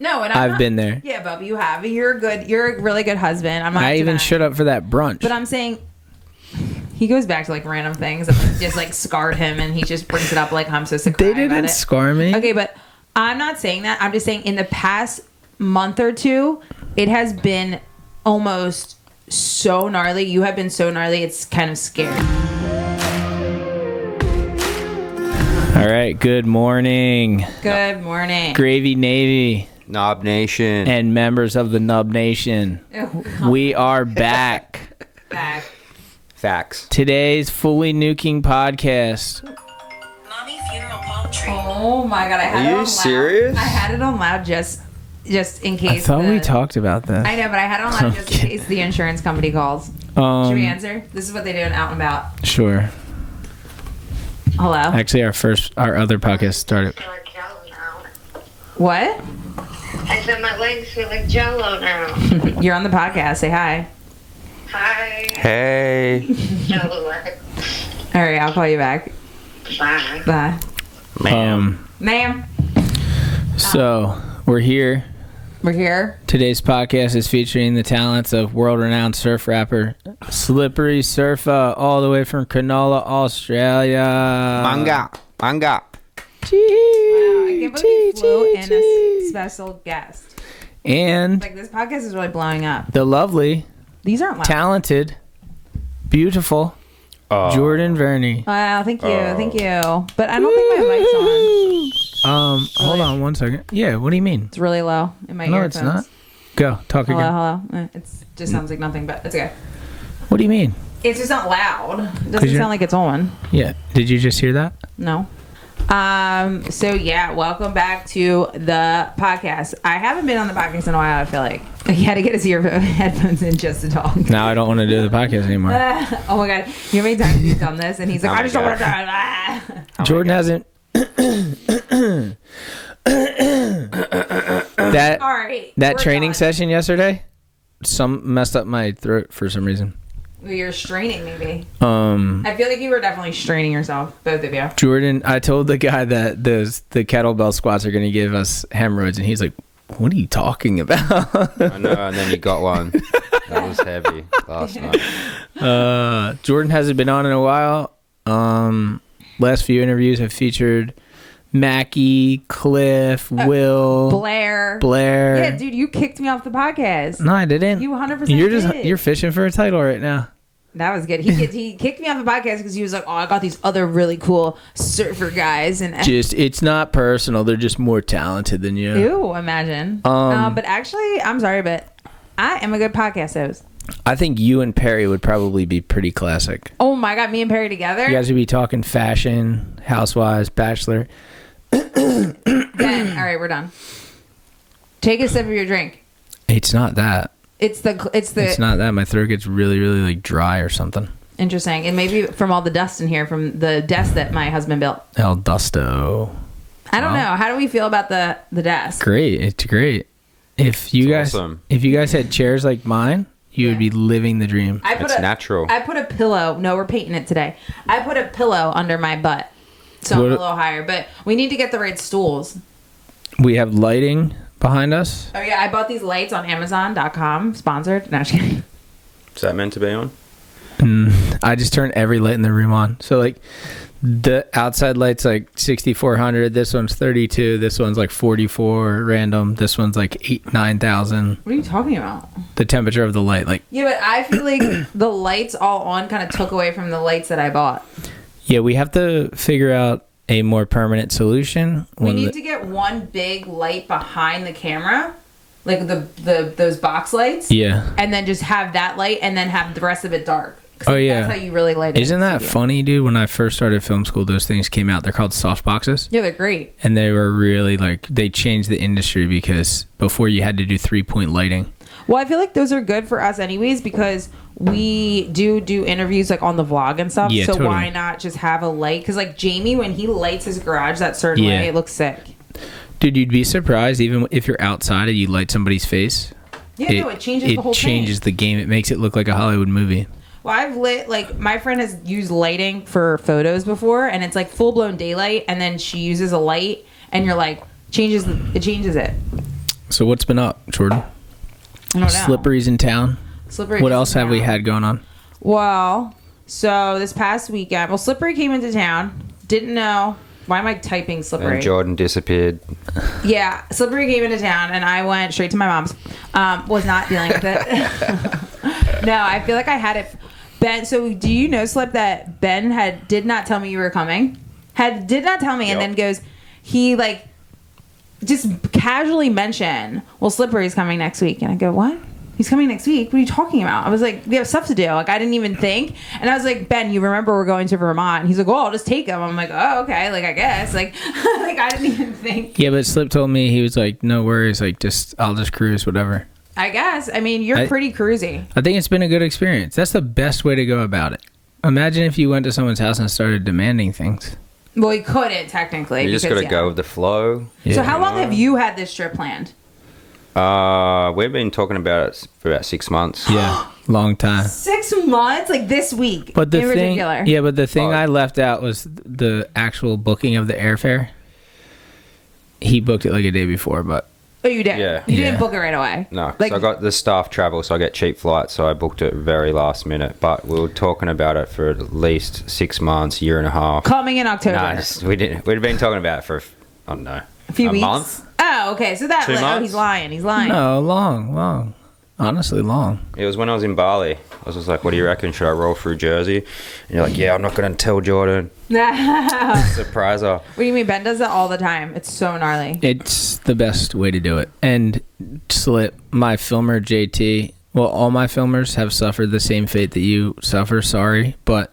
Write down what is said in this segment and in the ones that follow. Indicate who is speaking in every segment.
Speaker 1: No, and
Speaker 2: I've been there.
Speaker 1: Yeah, Bubba, you have. You're a really good husband. I'm not
Speaker 2: I even
Speaker 1: denying.
Speaker 2: showed up for that brunch.
Speaker 1: But I'm saying he goes back to like random things that just like scarred him, and he just brings it up like I'm so sick.
Speaker 2: They didn't scar me.
Speaker 1: Okay, but I'm not saying that. I'm just saying in the past month or two, it has been almost so gnarly. You have been so gnarly. It's kind of scary.
Speaker 2: All right. Good morning.
Speaker 1: Good morning.
Speaker 2: Gravy Navy.
Speaker 3: Knob Nation.
Speaker 2: And members of the Nub Nation. We are back.
Speaker 3: Facts.
Speaker 2: Today's Fully Nuking podcast.
Speaker 4: Mommy funeral palm tree.
Speaker 1: Oh my god, I had it on loud.
Speaker 3: Are you serious?
Speaker 1: I had it on loud just in case.
Speaker 2: I thought we talked about this.
Speaker 1: I know, but I had it on loud just in case the insurance company calls. Should we answer? This is what they do in Out and About.
Speaker 2: Sure.
Speaker 1: Hello?
Speaker 2: Actually, our other podcast started.
Speaker 5: I feel like Jello now.
Speaker 1: What?
Speaker 5: I said my legs feel like Jello now.
Speaker 1: You're on the podcast. Say hi.
Speaker 5: Hi.
Speaker 3: Hey.
Speaker 5: Jello legs.
Speaker 1: All right, I'll call you back.
Speaker 5: Bye.
Speaker 1: Bye. Ma'am.
Speaker 2: So, we're here.
Speaker 1: We're here.
Speaker 2: Today's podcast is featuring the talents of world-renowned surf rapper Slippery Surfer, all the way from Cronulla, Australia.
Speaker 3: Manga.
Speaker 1: Wow, I can't believe we flew in a special guest.
Speaker 2: And
Speaker 1: Like, this podcast is really blowing up.
Speaker 2: the lovely,
Speaker 1: These aren't loud.
Speaker 2: talented, beautiful Jordan Verney.
Speaker 1: Wow, thank you. Thank you. But I don't think my mic's on.
Speaker 2: Hold on one second. Yeah, what do you mean?
Speaker 1: It's really low in my
Speaker 2: No,
Speaker 1: earphones.
Speaker 2: it's not. Go, talk again.
Speaker 1: Hello. It just sounds like nothing, but it's okay.
Speaker 2: What do you mean?
Speaker 1: It's just not loud. It doesn't sound like it's on.
Speaker 2: Yeah, did you just hear that?
Speaker 1: No. So yeah, welcome back to the podcast. I haven't been on the podcast in a while. I feel like he had to get his headphones in just to talk.
Speaker 2: Now I don't want to do the podcast anymore.
Speaker 1: Oh my god, you know how many times he's done this, and he's like,
Speaker 3: Oh
Speaker 1: I
Speaker 3: my
Speaker 1: just don't want to
Speaker 3: God.
Speaker 1: do it.
Speaker 2: Jordan hasn't. that
Speaker 1: All right,
Speaker 2: that
Speaker 1: we're
Speaker 2: training
Speaker 1: done.
Speaker 2: session yesterday, some messed up my throat for some reason.
Speaker 1: You're straining, maybe. I feel like you were definitely straining yourself, both of you.
Speaker 2: Jordan, I told the guy that the kettlebell squats are going to give us hemorrhoids, and he's like, "What are you talking about?"
Speaker 3: I know, and then you got one. That was heavy last night.
Speaker 2: Jordan hasn't been on in a while. Last few interviews have featured Mackie, Cliff, Will,
Speaker 1: Blair. Yeah, dude, you kicked me off the podcast.
Speaker 2: No, I didn't.
Speaker 1: You 100% did.
Speaker 2: You're fishing for a title right now.
Speaker 1: That was good. He kicked me off the podcast because he was like, "Oh, I got these other really cool surfer guys," and
Speaker 2: It's not personal. They're just more talented than you.
Speaker 1: ew, imagine. But actually, I'm sorry, but I am a good podcast host.
Speaker 2: I think you and Perry would probably be pretty classic.
Speaker 1: Oh my god, me and Perry together.
Speaker 2: You guys would be talking fashion, housewives, bachelor.
Speaker 1: Ben, all right, we're done. Take a sip of your drink.
Speaker 2: It's not that.
Speaker 1: It's
Speaker 2: not that. My throat gets really, really like dry or something.
Speaker 1: interesting, and maybe from all the dust in here from the desk that my husband built.
Speaker 2: El Dusto.
Speaker 1: I don't know. How do we feel about the desk?
Speaker 2: Great. It's great. If you
Speaker 3: awesome.
Speaker 2: guys had chairs like mine, you would be living the dream.
Speaker 3: It's natural.
Speaker 1: I put a pillow. No, we're painting it today. I put a pillow under my butt, so I'm a little higher. But we need to get the right stools.
Speaker 2: We have lighting behind us.
Speaker 1: Oh yeah, I bought these lights on Amazon.com. Sponsored. No, just kidding.
Speaker 3: Is that meant to be on?
Speaker 2: I just turned every light in the room on. So like the outside light's like 6,400. This one's 32. This one's like 44 random. This one's like 9,000.
Speaker 1: What are you talking about?
Speaker 2: The temperature of the light, like
Speaker 1: Yeah, but I feel like the lights all on kind of took away from the lights that I bought.
Speaker 2: yeah, we have to figure out a more permanent solution.
Speaker 1: We need to get one big light behind the camera, like those box lights.
Speaker 2: Yeah.
Speaker 1: And then just have that light, and then have the rest of it dark.
Speaker 2: Oh yeah.
Speaker 1: That's how you really light it.
Speaker 2: Isn't that funny, dude? When I first started film school, those things came out. They're called soft boxes.
Speaker 1: Yeah, they're great.
Speaker 2: And they were really like, they changed the industry because before you had to do 3-point lighting.
Speaker 1: Well, I feel like those are good for us anyways because we do interviews like on the vlog and stuff.
Speaker 2: Yeah,
Speaker 1: so
Speaker 2: totally.
Speaker 1: why not just have a light? Because like Jamie, when he lights his garage that certain way, it looks sick.
Speaker 2: Dude, you'd be surprised even if you're outside and you light somebody's face.
Speaker 1: Yeah, it changes the whole
Speaker 2: thing. It changes the game. It makes it look like a Hollywood movie.
Speaker 1: Well, I've lit, like, my friend has used lighting for photos before, and it's like full blown daylight, and then she uses a light, and you're like, it changes it.
Speaker 2: So what's been up, Jordan?
Speaker 1: I don't know.
Speaker 2: Slippery's in town.
Speaker 1: Slippery.
Speaker 2: What else have we had going on?
Speaker 1: Well, so this past weekend, Slippery came into town. Didn't know. Why am I typing Slippery?
Speaker 3: And Jordan disappeared.
Speaker 1: Yeah, Slippery came into town, and I went straight to my mom's. Was not dealing with it. No, I feel like I had it. Ben, so do you know, Slip, that Ben did not tell me you were coming? Did not tell me, and then goes, he like just casually mentioned, well, Slippery's coming next week, and I go, what? He's coming next week? What are you talking about? I was like, we have stuff to do. Like, I didn't even think. And I was like, Ben, you remember we're going to Vermont? And he's like, oh, I'll just take him. I'm like, oh, okay. Like, I guess. Like, like I didn't even think.
Speaker 2: Yeah, but Slip told me, he was like, no worries. Like, I'll just cruise, whatever.
Speaker 1: I guess. I mean, you're pretty cruisy.
Speaker 2: I think it's been a good experience. That's the best way to go about it. Imagine if you went to someone's house and started demanding things.
Speaker 1: Well, you couldn't, technically.
Speaker 3: You just got to go with the flow.
Speaker 2: Yeah.
Speaker 1: So how long have you had this trip planned?
Speaker 3: We've been talking about it for about 6 months.
Speaker 2: Yeah, long time.
Speaker 1: 6 months? Like this week?
Speaker 2: But the
Speaker 1: in
Speaker 2: thing,
Speaker 1: particular.
Speaker 2: yeah, but the thing I left out was the actual booking of the airfare. He booked it like a day before, but
Speaker 1: Oh, you did?
Speaker 3: Yeah.
Speaker 1: You didn't book it right away?
Speaker 3: No, 'cause
Speaker 1: Like,
Speaker 3: I got the staff travel, so I get cheap flights, so I booked it very last minute. But we were talking about it for at least 6 months, year and a half.
Speaker 1: coming in October.
Speaker 3: No, we didn't. We'd been talking about it for, I don't know,
Speaker 1: A few weeks?
Speaker 3: month.
Speaker 1: Oh, okay. So that,
Speaker 3: 2
Speaker 1: oh,
Speaker 3: months?
Speaker 1: he's lying. He's lying.
Speaker 2: no, long. Honestly, long.
Speaker 3: It was when I was in Bali. I was just like, what do you reckon? Should I roll through Jersey? And you're like, yeah, I'm not going to tell Jordan.
Speaker 1: What
Speaker 3: Surprise her.
Speaker 1: do you mean? Ben does that all the time. It's so gnarly.
Speaker 2: It's the best way to do it. And Slip, my filmer JT, well, all my filmers have suffered the same fate that you suffer. Sorry, but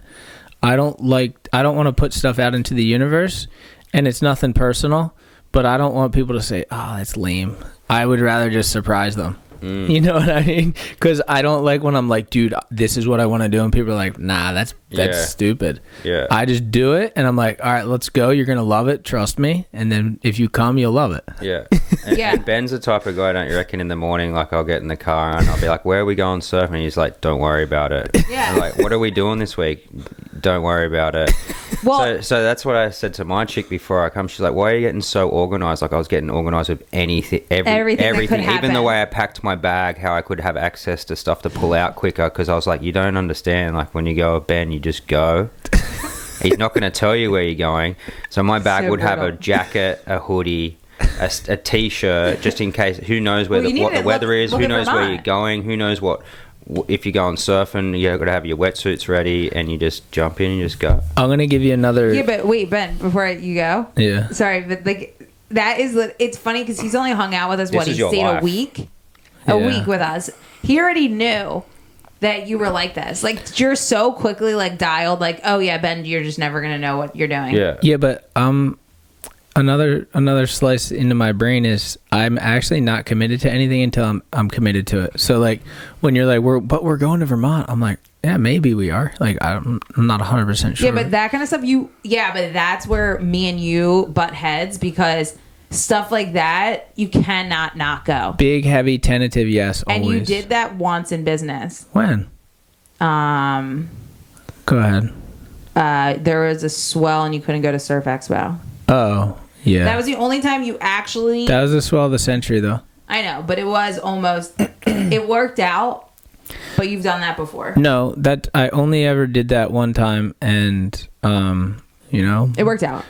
Speaker 2: I don't want to put stuff out into the universe, and it's nothing personal, but I don't want people to say, oh, that's lame. I would rather just surprise them. You know what I mean? Because I don't like when I'm like, dude, this is what I want to do, and people are like, nah, that's stupid.
Speaker 3: Yeah.
Speaker 2: I just do it, and I'm like, all right, let's go. You're gonna love it. Trust me. And then if you come, you'll love it.
Speaker 3: Yeah. And,
Speaker 1: Yeah.
Speaker 3: and Ben's the type of guy, don't you reckon, in the morning, like, I'll get in the car and I'll be like, where are we going surfing? And he's like, don't worry about it.
Speaker 1: Yeah.
Speaker 3: I'm like, what are we doing this week? Don't worry about it.
Speaker 1: Well,
Speaker 3: So that's what I said to my chick before I come. She's like, why are you getting so organized? Like, I was getting organized with anything,
Speaker 1: Everything that could
Speaker 3: even the
Speaker 1: happen.
Speaker 3: way I packed my bag, how I could have access to stuff to pull out quicker. Because I was like, you don't understand. Like, when you go with Ben, you just go. He's not going to tell you where you're going. So my bag
Speaker 1: So
Speaker 3: would have a
Speaker 1: brutal.
Speaker 3: jacket, a hoodie, a t-shirt, just in case. Who knows what
Speaker 1: you need
Speaker 3: the
Speaker 1: to
Speaker 3: weather is?
Speaker 1: look
Speaker 3: Who
Speaker 1: at
Speaker 3: knows where
Speaker 1: Vermont.
Speaker 3: you're going? Who knows what? If you're going surfing, you got to have your wetsuits ready, and you just jump in and you just go.
Speaker 2: I'm gonna give you another.
Speaker 1: yeah, but wait, Ben, before you go.
Speaker 2: Yeah.
Speaker 1: Sorry, but like that is, it's funny because he's only hung out with us.
Speaker 3: This
Speaker 1: What,
Speaker 3: is
Speaker 1: he
Speaker 3: your
Speaker 1: stayed
Speaker 3: life.
Speaker 1: a week
Speaker 2: Yeah.
Speaker 1: with us. He already knew that you were like this. Like, you're so quickly like dialed. Like, oh yeah, Ben, you're just never gonna know what you're doing.
Speaker 3: Yeah.
Speaker 2: Yeah, but another slice into my brain is I'm actually not committed to anything until I'm committed to it. So like when you're like we're going to Vermont, I'm like, yeah, maybe we are. Like I'm not 100% sure.
Speaker 1: Yeah, but that kind of stuff, but that's where me and you butt heads, because stuff like that you cannot not go.
Speaker 2: Big, heavy, tentative, yes,
Speaker 1: And
Speaker 2: always.
Speaker 1: you did that once in business.
Speaker 2: When? Go ahead.
Speaker 1: There was a swell and you couldn't go to Surf Expo.
Speaker 2: Oh, yeah.
Speaker 1: That was the only time you actually.
Speaker 2: That was the swell of the century, though.
Speaker 1: I know, but it was almost. It worked out, but you've done that before.
Speaker 2: No, that I only ever did that one time, and you know,
Speaker 1: It worked out.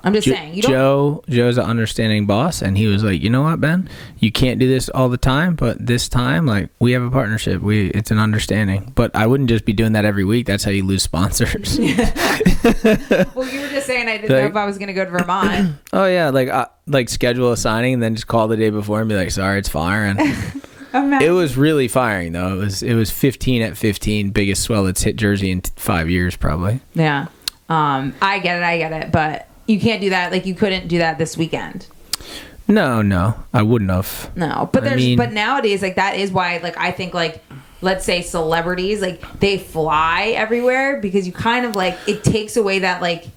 Speaker 1: I'm just saying. You don't.
Speaker 2: Joe's an understanding boss, and he was like, you know what, Ben, you can't do this all the time, but this time, like, we have a partnership. It's an understanding. But I wouldn't just be doing that every week. That's how you lose sponsors.
Speaker 1: Well, you were just saying I didn't know if I was going to go to Vermont.
Speaker 2: Oh yeah, like schedule a signing and then just call the day before and be like, sorry, it's firing. It was really firing though. It was 15 at 15, biggest swell that's hit Jersey in 5 years probably.
Speaker 1: Yeah. I get it, but you can't do that. Like, you couldn't do that this weekend.
Speaker 2: No, I wouldn't have.
Speaker 1: No, but but nowadays, like, that is why, like, I think, like, let's say celebrities, like, they fly everywhere because you kind of, like, it takes away that, like,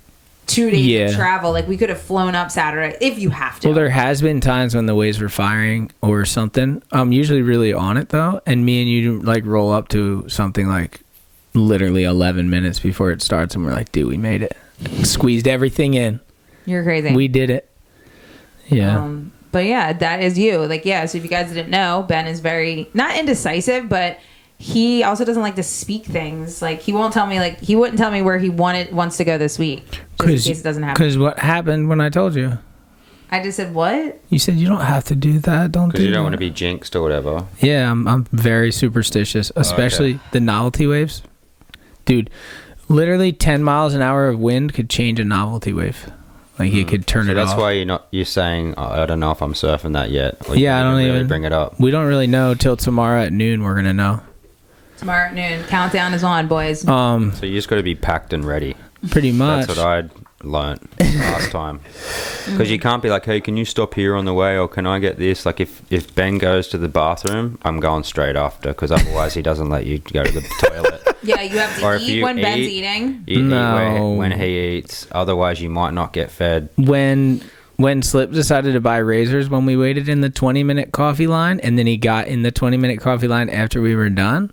Speaker 1: 2 days of travel. Like, we could have flown up Saturday if you have to.
Speaker 2: Well, there has been times when the waves were firing or something. I'm usually really on it though, and me and you like roll up to something like literally 11 minutes before it starts, and we're like, dude, we made it. Squeezed everything in.
Speaker 1: You're crazy.
Speaker 2: We did it. Yeah.
Speaker 1: But yeah, that is you. Like, yeah, so if you guys didn't know, Ben is very, not indecisive, but he also doesn't like to speak things. Like, he won't tell me, like, he wouldn't tell me where he wants to go this week. Just in case it doesn't happen.
Speaker 2: Because what happened when I told you?
Speaker 1: I just said, what?
Speaker 2: You said you don't have to do that. Don't do
Speaker 3: Because you don't
Speaker 2: that.
Speaker 3: want to be jinxed or whatever.
Speaker 2: Yeah, I'm very superstitious, especially the novelty waves. Dude, literally 10 miles an hour of wind could change a novelty wave. Like, it could turn it
Speaker 3: That's
Speaker 2: off.
Speaker 3: why you're saying, I don't know if I'm surfing that yet. Or you
Speaker 2: Yeah, I don't
Speaker 3: really
Speaker 2: even
Speaker 3: bring it up.
Speaker 2: We don't really know till tomorrow at noon. We're going to know.
Speaker 1: Tomorrow at noon. Countdown is on, boys.
Speaker 3: So you just got to be packed and ready.
Speaker 2: Pretty much.
Speaker 3: That's what I learnt last time. Because you can't be like, hey, can you stop here on the way, or can I get this? Like, if Ben goes to the bathroom, I'm going straight after, because otherwise he doesn't let you go to the toilet.
Speaker 1: Yeah, you have
Speaker 3: Or
Speaker 1: to
Speaker 3: if
Speaker 1: eat
Speaker 3: you
Speaker 1: when Ben's
Speaker 3: eat-
Speaker 1: eating.
Speaker 3: You
Speaker 2: No.
Speaker 3: eat when he eats, otherwise you might not get fed.
Speaker 2: When Slip decided to buy razors when we waited in the 20-minute coffee line, and then he got in the 20-minute coffee line after we were done,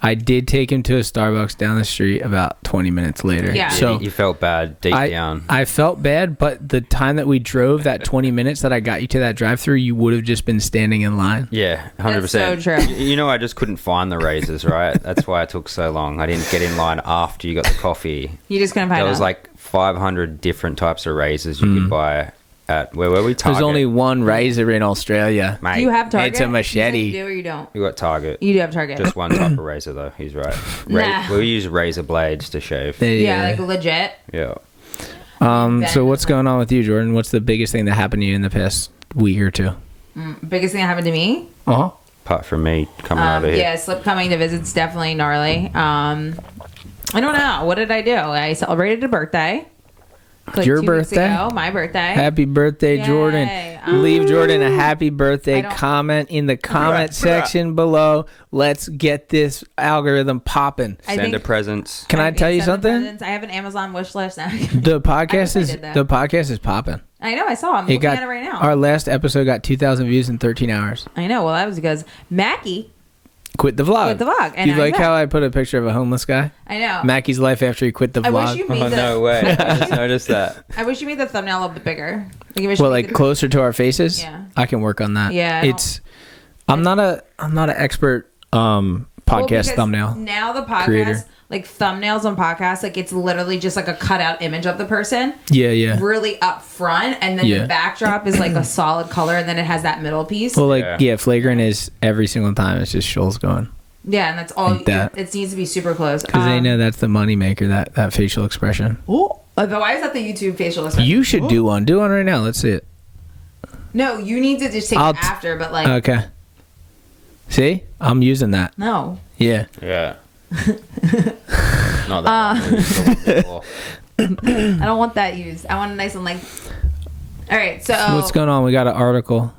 Speaker 2: I did take him to a Starbucks down the street about 20 minutes later.
Speaker 1: Yeah.
Speaker 2: So
Speaker 3: You felt bad deep down.
Speaker 2: I felt bad, but the time that we drove, that 20 minutes that I got you to that drive-through, you would have just been standing in line.
Speaker 3: Yeah, 100%.
Speaker 1: That's so true.
Speaker 3: You know, I just couldn't find the razors, right? That's why it took so long. I didn't get in line after you got the coffee.
Speaker 1: You just couldn't find
Speaker 3: There was
Speaker 1: them.
Speaker 3: like 500 different types of razors you could buy at, where were we? Target.
Speaker 2: There's only one razor in Australia.
Speaker 3: Mate,
Speaker 1: Do you have Target?
Speaker 2: It's a
Speaker 1: You
Speaker 2: machete.
Speaker 1: said you do or you don't?
Speaker 3: we got Target.
Speaker 1: You do have Target.
Speaker 3: Just one type of razor, though. He's right.
Speaker 1: Nah.
Speaker 3: We use razor blades to shave.
Speaker 1: yeah, like legit.
Speaker 3: Yeah.
Speaker 2: So what's going on with you, Jordan? What's the biggest thing that happened to you in the past week or two?
Speaker 1: Biggest thing that happened to me?
Speaker 2: Uh-huh.
Speaker 3: Apart from me coming over here.
Speaker 1: Yeah, Slip coming to visit's definitely gnarly. I don't know. What did I do? I celebrated a birthday. Like
Speaker 2: Your
Speaker 1: 2 weeks
Speaker 2: birthday?
Speaker 1: ago, my birthday.
Speaker 2: Happy birthday,
Speaker 1: Yay.
Speaker 2: Jordan. Leave Jordan a happy
Speaker 1: I
Speaker 2: birthday
Speaker 1: don't-
Speaker 2: comment in the comment section below. Let's get this algorithm popping.
Speaker 1: I
Speaker 3: Send
Speaker 1: think-
Speaker 3: a presents.
Speaker 2: Can I tell you
Speaker 1: send the
Speaker 2: something?
Speaker 1: presents. I have an Amazon wish list now.
Speaker 2: The podcast
Speaker 1: I
Speaker 2: is
Speaker 1: did that.
Speaker 2: the podcast is popping.
Speaker 1: I know. I saw. I'm looking at it right now.
Speaker 2: Our last episode got 2,000 views in 13 hours.
Speaker 1: I know. Well, that was because Mackie.
Speaker 2: Quit the vlog.
Speaker 1: Quit the vlog, and
Speaker 2: You
Speaker 1: now
Speaker 2: like
Speaker 1: he's
Speaker 2: how
Speaker 1: back.
Speaker 2: I put a picture of a homeless guy?
Speaker 1: I know.
Speaker 2: Mackie's life after he quit the
Speaker 1: I
Speaker 2: vlog.
Speaker 1: wish you made
Speaker 3: Oh,
Speaker 1: the.
Speaker 3: no way. I just noticed that.
Speaker 1: I wish you made the thumbnail a little bit bigger. Like,
Speaker 2: Well, like closer to our faces.
Speaker 1: Yeah.
Speaker 2: I can work on that.
Speaker 1: Yeah, I
Speaker 2: it's. I'm not an expert podcast
Speaker 1: because
Speaker 2: thumbnail.
Speaker 1: Now the podcast,
Speaker 2: creator.
Speaker 1: like thumbnails on podcasts, like it's literally just like a cutout image of the person,
Speaker 2: Yeah.
Speaker 1: really up front, and then
Speaker 2: Yeah.
Speaker 1: the backdrop is like a solid color, and then it has that middle piece.
Speaker 2: Well,
Speaker 3: Yeah.
Speaker 2: flagrant is every single time. It's just Shoals going
Speaker 1: yeah, and that's all.
Speaker 2: like that.
Speaker 1: It needs to be super close.
Speaker 2: because they know that's the money maker. That facial expression.
Speaker 1: But why is that the YouTube facial expression?
Speaker 2: You should do one. Do one right now. Let's see it.
Speaker 1: No, you need to just take
Speaker 2: I'll
Speaker 1: it after, but like
Speaker 2: Okay. See, I'm using that.
Speaker 1: no.
Speaker 2: Yeah.
Speaker 3: Yeah. Not that one.
Speaker 1: I don't want that used. I want a nice one like. All right, so
Speaker 2: What's going on? We got an article.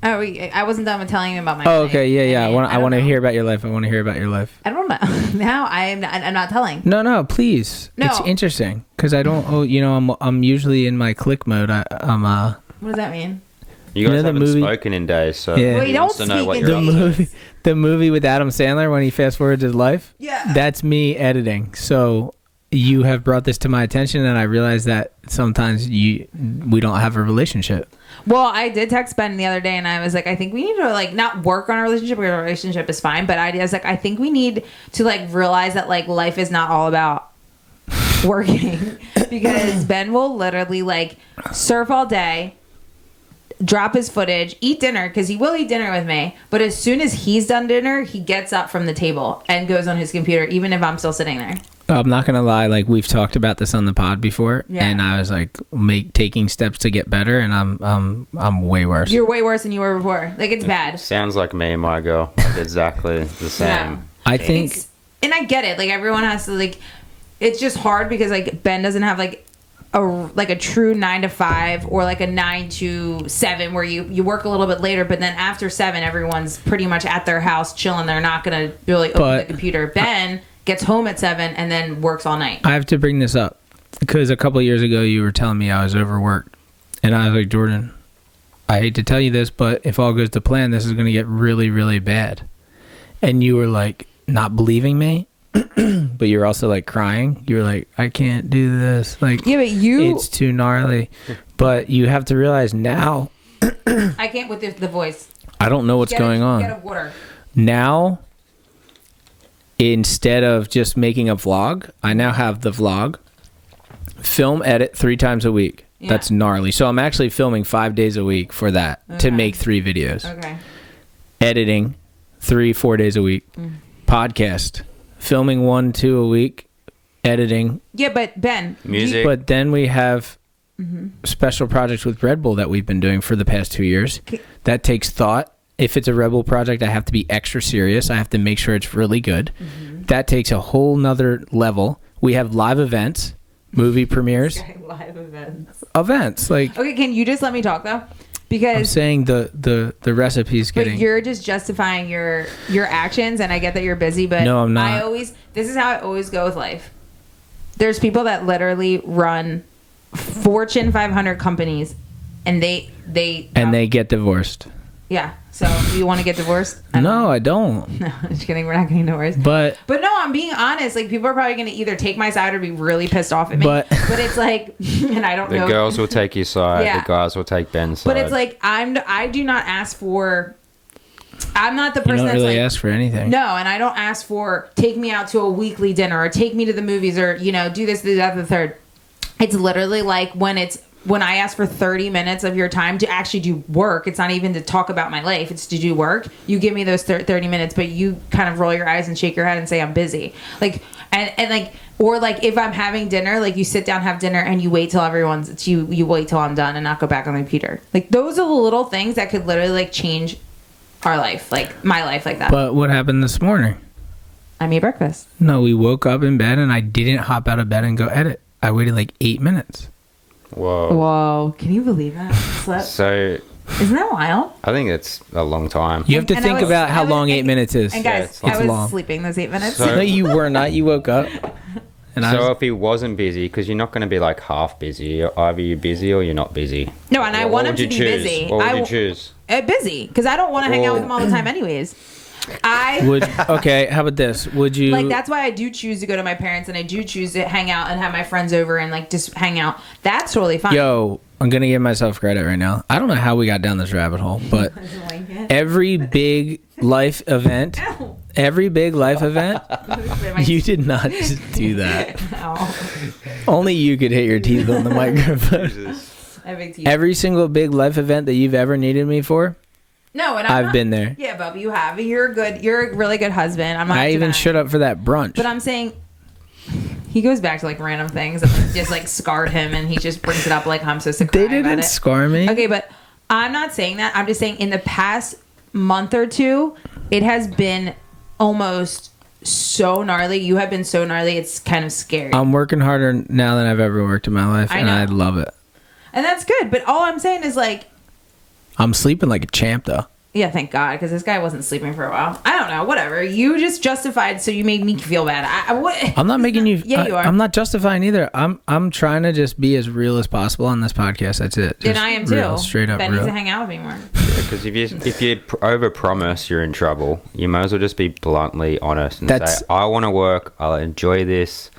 Speaker 1: Oh, I wasn't done with telling you about my.
Speaker 2: Oh,
Speaker 1: life.
Speaker 2: okay. Yeah. I
Speaker 1: don't
Speaker 2: want to
Speaker 1: know.
Speaker 2: hear about your life. I want to hear about your life.
Speaker 1: I don't know. Now I'm not telling.
Speaker 2: No, please.
Speaker 1: No.
Speaker 2: It's interesting because I don't. Oh, I'm usually in my click mode. I'm
Speaker 1: What does that mean?
Speaker 3: You guys
Speaker 2: know the
Speaker 3: haven't
Speaker 2: movie-
Speaker 3: spoken in days, so
Speaker 2: Yeah. Well,
Speaker 3: he
Speaker 1: you
Speaker 3: wants
Speaker 1: don't
Speaker 3: to know
Speaker 1: speak
Speaker 3: what
Speaker 1: in
Speaker 3: you're up
Speaker 1: days.
Speaker 3: to.
Speaker 2: the movie with Adam Sandler when he fast forwards his life.
Speaker 1: Yeah.
Speaker 2: That's me editing. So you have brought this to my attention, and I realize that sometimes we don't have a relationship.
Speaker 1: Well, I did text Ben the other day, and I was like, I think we need to like not work on a relationship because our relationship is fine, but I was like, I think we need to like realize that like life is not all about working because Ben will literally like surf all day, drop his footage, eat dinner because he will eat dinner with me, but as soon as he's done dinner, he gets up from the table and goes on his computer, even if I'm still sitting there.
Speaker 2: I'm not gonna lie. Like we've talked about this on the pod before,
Speaker 1: Yeah.
Speaker 2: and I was like taking steps to get better, and I'm way worse.
Speaker 1: You're way worse than you were before. Like it's bad.
Speaker 3: Sounds like me and my girl. Like, exactly the same.
Speaker 1: Yeah.
Speaker 2: I think.
Speaker 1: And I get it. Like everyone has to like. It's just hard because like Ben doesn't have like a true 9 to 5 or like a 9 to 7 where you work a little bit later, but then after 7 everyone's pretty much at their house chilling. They're not gonna really open
Speaker 2: But-
Speaker 1: the computer. Ben gets home at 7 and then works all night.
Speaker 2: I have to bring this up because a couple of years ago you were telling me I was overworked, and I was like, Jordan, I hate to tell you this, but if all goes to plan, this is going to get really, really bad. And you were like not believing me, but you're also like crying. You were like, I can't do this. Like,
Speaker 1: Yeah, but you
Speaker 2: it's too gnarly. But you have to realize now
Speaker 1: I can't with the voice.
Speaker 2: I don't know what's going on.
Speaker 1: Get a water.
Speaker 2: Now, instead of just making a vlog, I now have the vlog, film, edit 3 times a week.
Speaker 1: Yeah.
Speaker 2: That's gnarly. So I'm actually filming 5 days a week for that to
Speaker 1: Okay.
Speaker 2: make 3 videos.
Speaker 1: Okay.
Speaker 2: Editing 3-4 days a week. Podcast filming 1-2 a week. Editing.
Speaker 1: Yeah, but Ben.
Speaker 3: Music.
Speaker 2: But then we have special projects with Red Bull that we've been doing for the past 2 years. That takes thought. If it's a Red Bull project, I have to be extra serious. I have to make sure it's really good. That takes a whole nother level. We have live events, movie premieres,
Speaker 1: Live events.
Speaker 2: events. Like
Speaker 1: Okay, can you just let me talk though?
Speaker 2: I'm
Speaker 1: Because
Speaker 2: saying, the recipe's
Speaker 1: but
Speaker 2: getting.
Speaker 1: you're just justifying your actions, and I get that you're busy, but
Speaker 2: No, I'm not.
Speaker 1: This is how I always go with life. There's people that literally run Fortune 500 companies, and they
Speaker 2: get divorced.
Speaker 1: yeah. So you want to get divorced?
Speaker 2: No, I don't.
Speaker 1: No, just kidding. We're not getting divorced.
Speaker 2: But
Speaker 1: But no, I'm being honest. Like, people are probably going to either take my side or be really pissed off at me.
Speaker 2: But-
Speaker 1: it's like, and I don't
Speaker 3: The
Speaker 1: know.
Speaker 3: girls will take your side.
Speaker 1: Yeah.
Speaker 3: The guys will take Ben's side.
Speaker 1: But it's like I do not ask for. I'm not the
Speaker 2: you
Speaker 1: person
Speaker 2: don't
Speaker 1: that's
Speaker 2: really
Speaker 1: like
Speaker 2: ask for anything.
Speaker 1: no, and I don't ask for take me out to a weekly dinner or take me to the movies or do this, do that, the third. It's literally like when I ask for 30 minutes of your time to actually do work. It's not even to talk about my life. It's to do work. You give me those 30 minutes, but you kind of roll your eyes and shake your head and say I'm busy. Like and like or like if I'm having dinner, like you sit down, have dinner, and you wait till everyone's you wait till I'm done and not go back on the computer. Like those are the little things that could literally like change our life, like my life, like that.
Speaker 2: But what happened this morning?
Speaker 1: I made breakfast.
Speaker 2: No, we woke up in bed and I didn't hop out of bed and go edit. I waited like 8 minutes.
Speaker 3: Whoa.
Speaker 1: Whoa, can you believe that?
Speaker 3: So
Speaker 1: Isn't that wild?
Speaker 3: I think it's a long time.
Speaker 2: You have to
Speaker 1: And
Speaker 2: think
Speaker 1: I was-
Speaker 2: about how
Speaker 1: I was-
Speaker 2: long 8 minutes is.
Speaker 1: And
Speaker 3: Yeah,
Speaker 1: guys,
Speaker 3: it's
Speaker 1: I was
Speaker 2: long.
Speaker 1: sleeping those 8 minutes.
Speaker 3: So-
Speaker 2: No, you were not. You woke up. And I
Speaker 3: So
Speaker 2: was,
Speaker 3: if he wasn't busy, because you're not going to be like half busy, either you're busy or you're not busy.
Speaker 1: No, and I want him
Speaker 3: would
Speaker 1: to
Speaker 3: you
Speaker 1: be
Speaker 3: choose?
Speaker 1: busy.
Speaker 3: What would
Speaker 1: I
Speaker 3: you
Speaker 1: w-
Speaker 3: choose?
Speaker 1: Busy, because I don't want to hang out with him all the time anyways.
Speaker 2: would okay. How about this? Would you
Speaker 1: Like, that's why I do choose to go to my parents, and I do choose to hang out and have my friends over and like just hang out. That's totally fine.
Speaker 2: Yo, I'm gonna give myself credit right now. I don't know how we got down this rabbit hole, but every big life event, you did not do that. Only you could hit your teeth on the microphone. Every single big life event that you've ever needed me for,
Speaker 1: No, and
Speaker 2: I've been there.
Speaker 1: Yeah, Bubba, you have. You're good. You're a really good husband. I'm not.
Speaker 2: I even
Speaker 1: denying.
Speaker 2: showed up for that brunch.
Speaker 1: But I'm saying he goes back to like random things that like, just like scarred him, and he just brings it up like I'm supposed to cry
Speaker 2: They
Speaker 1: about
Speaker 2: didn't
Speaker 1: it.
Speaker 2: scar me.
Speaker 1: Okay, but I'm not saying that. I'm just saying in the past month or two, it has been almost so gnarly. You have been so gnarly. It's kind of scary.
Speaker 2: I'm working harder now than I've ever worked in my life,
Speaker 1: I
Speaker 2: and I
Speaker 1: know.
Speaker 2: love it.
Speaker 1: And that's good. But all I'm saying is like,
Speaker 2: I'm sleeping like a champ, though.
Speaker 1: yeah, thank God, because this guy wasn't sleeping for a while. I don't know, whatever. You just justified, so you made me feel bad.
Speaker 2: I'm not making you.
Speaker 1: Yeah, you are.
Speaker 2: I'm not justifying either. I'm trying to just be as real as possible on this podcast. That's it.
Speaker 1: And
Speaker 2: Just
Speaker 1: I am too.
Speaker 2: real, straight up
Speaker 1: Ben
Speaker 2: real.
Speaker 1: needs to hang out with me more.
Speaker 3: Because if you over promise, you're in trouble. You might as well just be bluntly honest and say, "I want to work. I'll enjoy this.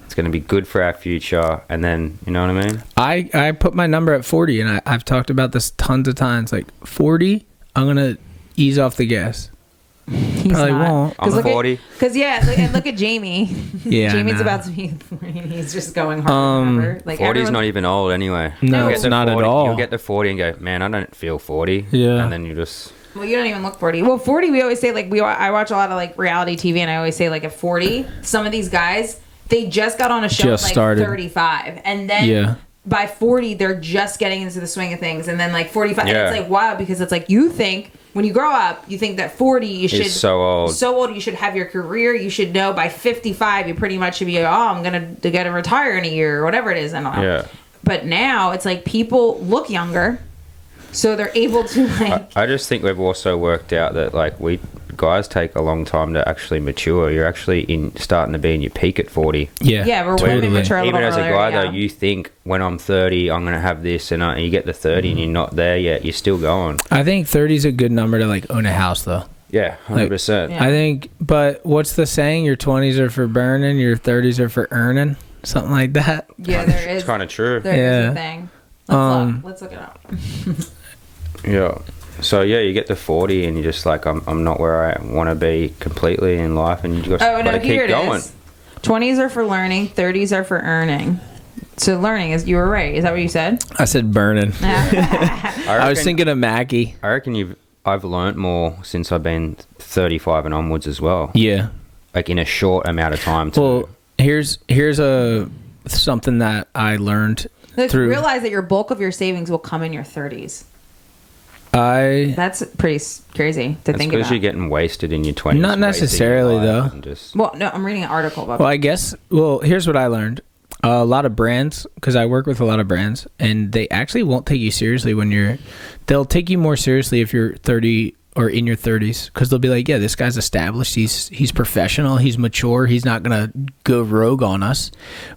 Speaker 3: It's going to be good for our future." And then, you know what I mean?
Speaker 2: I put my number at 40, and I've talked about this tons of times. Like 40, I'm gonna ease off the gas.
Speaker 1: He's
Speaker 2: Probably
Speaker 1: not.
Speaker 2: won't.
Speaker 3: I'm 40.
Speaker 1: Because look at Jamie.
Speaker 2: Yeah,
Speaker 1: Jamie's
Speaker 2: nah.
Speaker 1: about to be 40, and he's just going hard. Remember? Like
Speaker 3: 40's
Speaker 1: everyone-
Speaker 3: not even old anyway.
Speaker 2: No,
Speaker 3: You'll
Speaker 2: it's
Speaker 3: get to
Speaker 2: not at
Speaker 3: 40
Speaker 2: all.
Speaker 3: You'll get to 40 and go, "Man, I don't feel 40."
Speaker 2: Yeah.
Speaker 3: And then you just...
Speaker 1: Well, you don't even look 40. Well, 40, we always say like I watch a lot of like reality TV, and I always say like at 40, some of these guys they just got on a show
Speaker 2: Just
Speaker 1: at like
Speaker 2: started.
Speaker 1: 35, and then
Speaker 2: Yeah.
Speaker 1: by 40 they're just getting into the swing of things, and then like 45,
Speaker 3: Yeah.
Speaker 1: and it's like wow, because it's like you think when you grow up, you think that 40 you should
Speaker 3: so old.
Speaker 1: you should have your career, you should know by 55 you pretty much should be I'm gonna retire in a year or whatever it is. I don't know.
Speaker 3: Yeah.
Speaker 1: But now it's like people look younger, so they're able to like.
Speaker 3: I just think we've also worked out that like guys take a long time to actually mature. You're actually starting to be in your peak at 40.
Speaker 2: Yeah.
Speaker 1: Yeah, we're
Speaker 2: totally.
Speaker 1: women mature a little
Speaker 3: Even as a
Speaker 1: earlier,
Speaker 3: guy
Speaker 1: yeah.
Speaker 3: though, you think when I'm 30 I'm going to have this, and you get to 30 and you're not there yet. You're still going.
Speaker 2: I think 30 is a good number to like own a house, though.
Speaker 3: Yeah, 100%.
Speaker 1: Yeah.
Speaker 2: I think, but what's the saying? Your 20s are for burning, your 30s are for earning, something like that.
Speaker 1: Yeah, there is.
Speaker 3: It's kind of true.
Speaker 1: There is
Speaker 2: Yeah.
Speaker 1: a thing. Let's look it up.
Speaker 3: Yeah. So yeah, you get to 40 and you're just like, I'm not where I want to be completely in life, and you just gotta
Speaker 1: Here
Speaker 3: keep
Speaker 1: it
Speaker 3: going.
Speaker 1: is. 20s are for learning, 30s are for earning. So learning is, you were right. Is that what you said?
Speaker 2: I said burning.
Speaker 3: I
Speaker 2: was thinking of Mackie.
Speaker 3: I reckon I've learnt more since I've been 35 and onwards as well.
Speaker 2: Yeah.
Speaker 3: Like in a short amount of time too.
Speaker 2: Well, here's something that I learned through.
Speaker 1: Realize that your bulk of your savings will come in your 30s. That's pretty crazy to think
Speaker 3: because
Speaker 1: about.
Speaker 3: you're getting wasted in your 20s.
Speaker 2: Not necessarily, though.
Speaker 1: Well, no, I'm reading an article about
Speaker 2: Well, I guess. Well, here's what I learned. A lot of brands, because I work with a lot of brands, and they actually won't take you seriously they'll take you more seriously if you're 30 or in your 30s, because they'll be like, yeah, this guy's established, he's professional, he's mature, he's not gonna go rogue on us.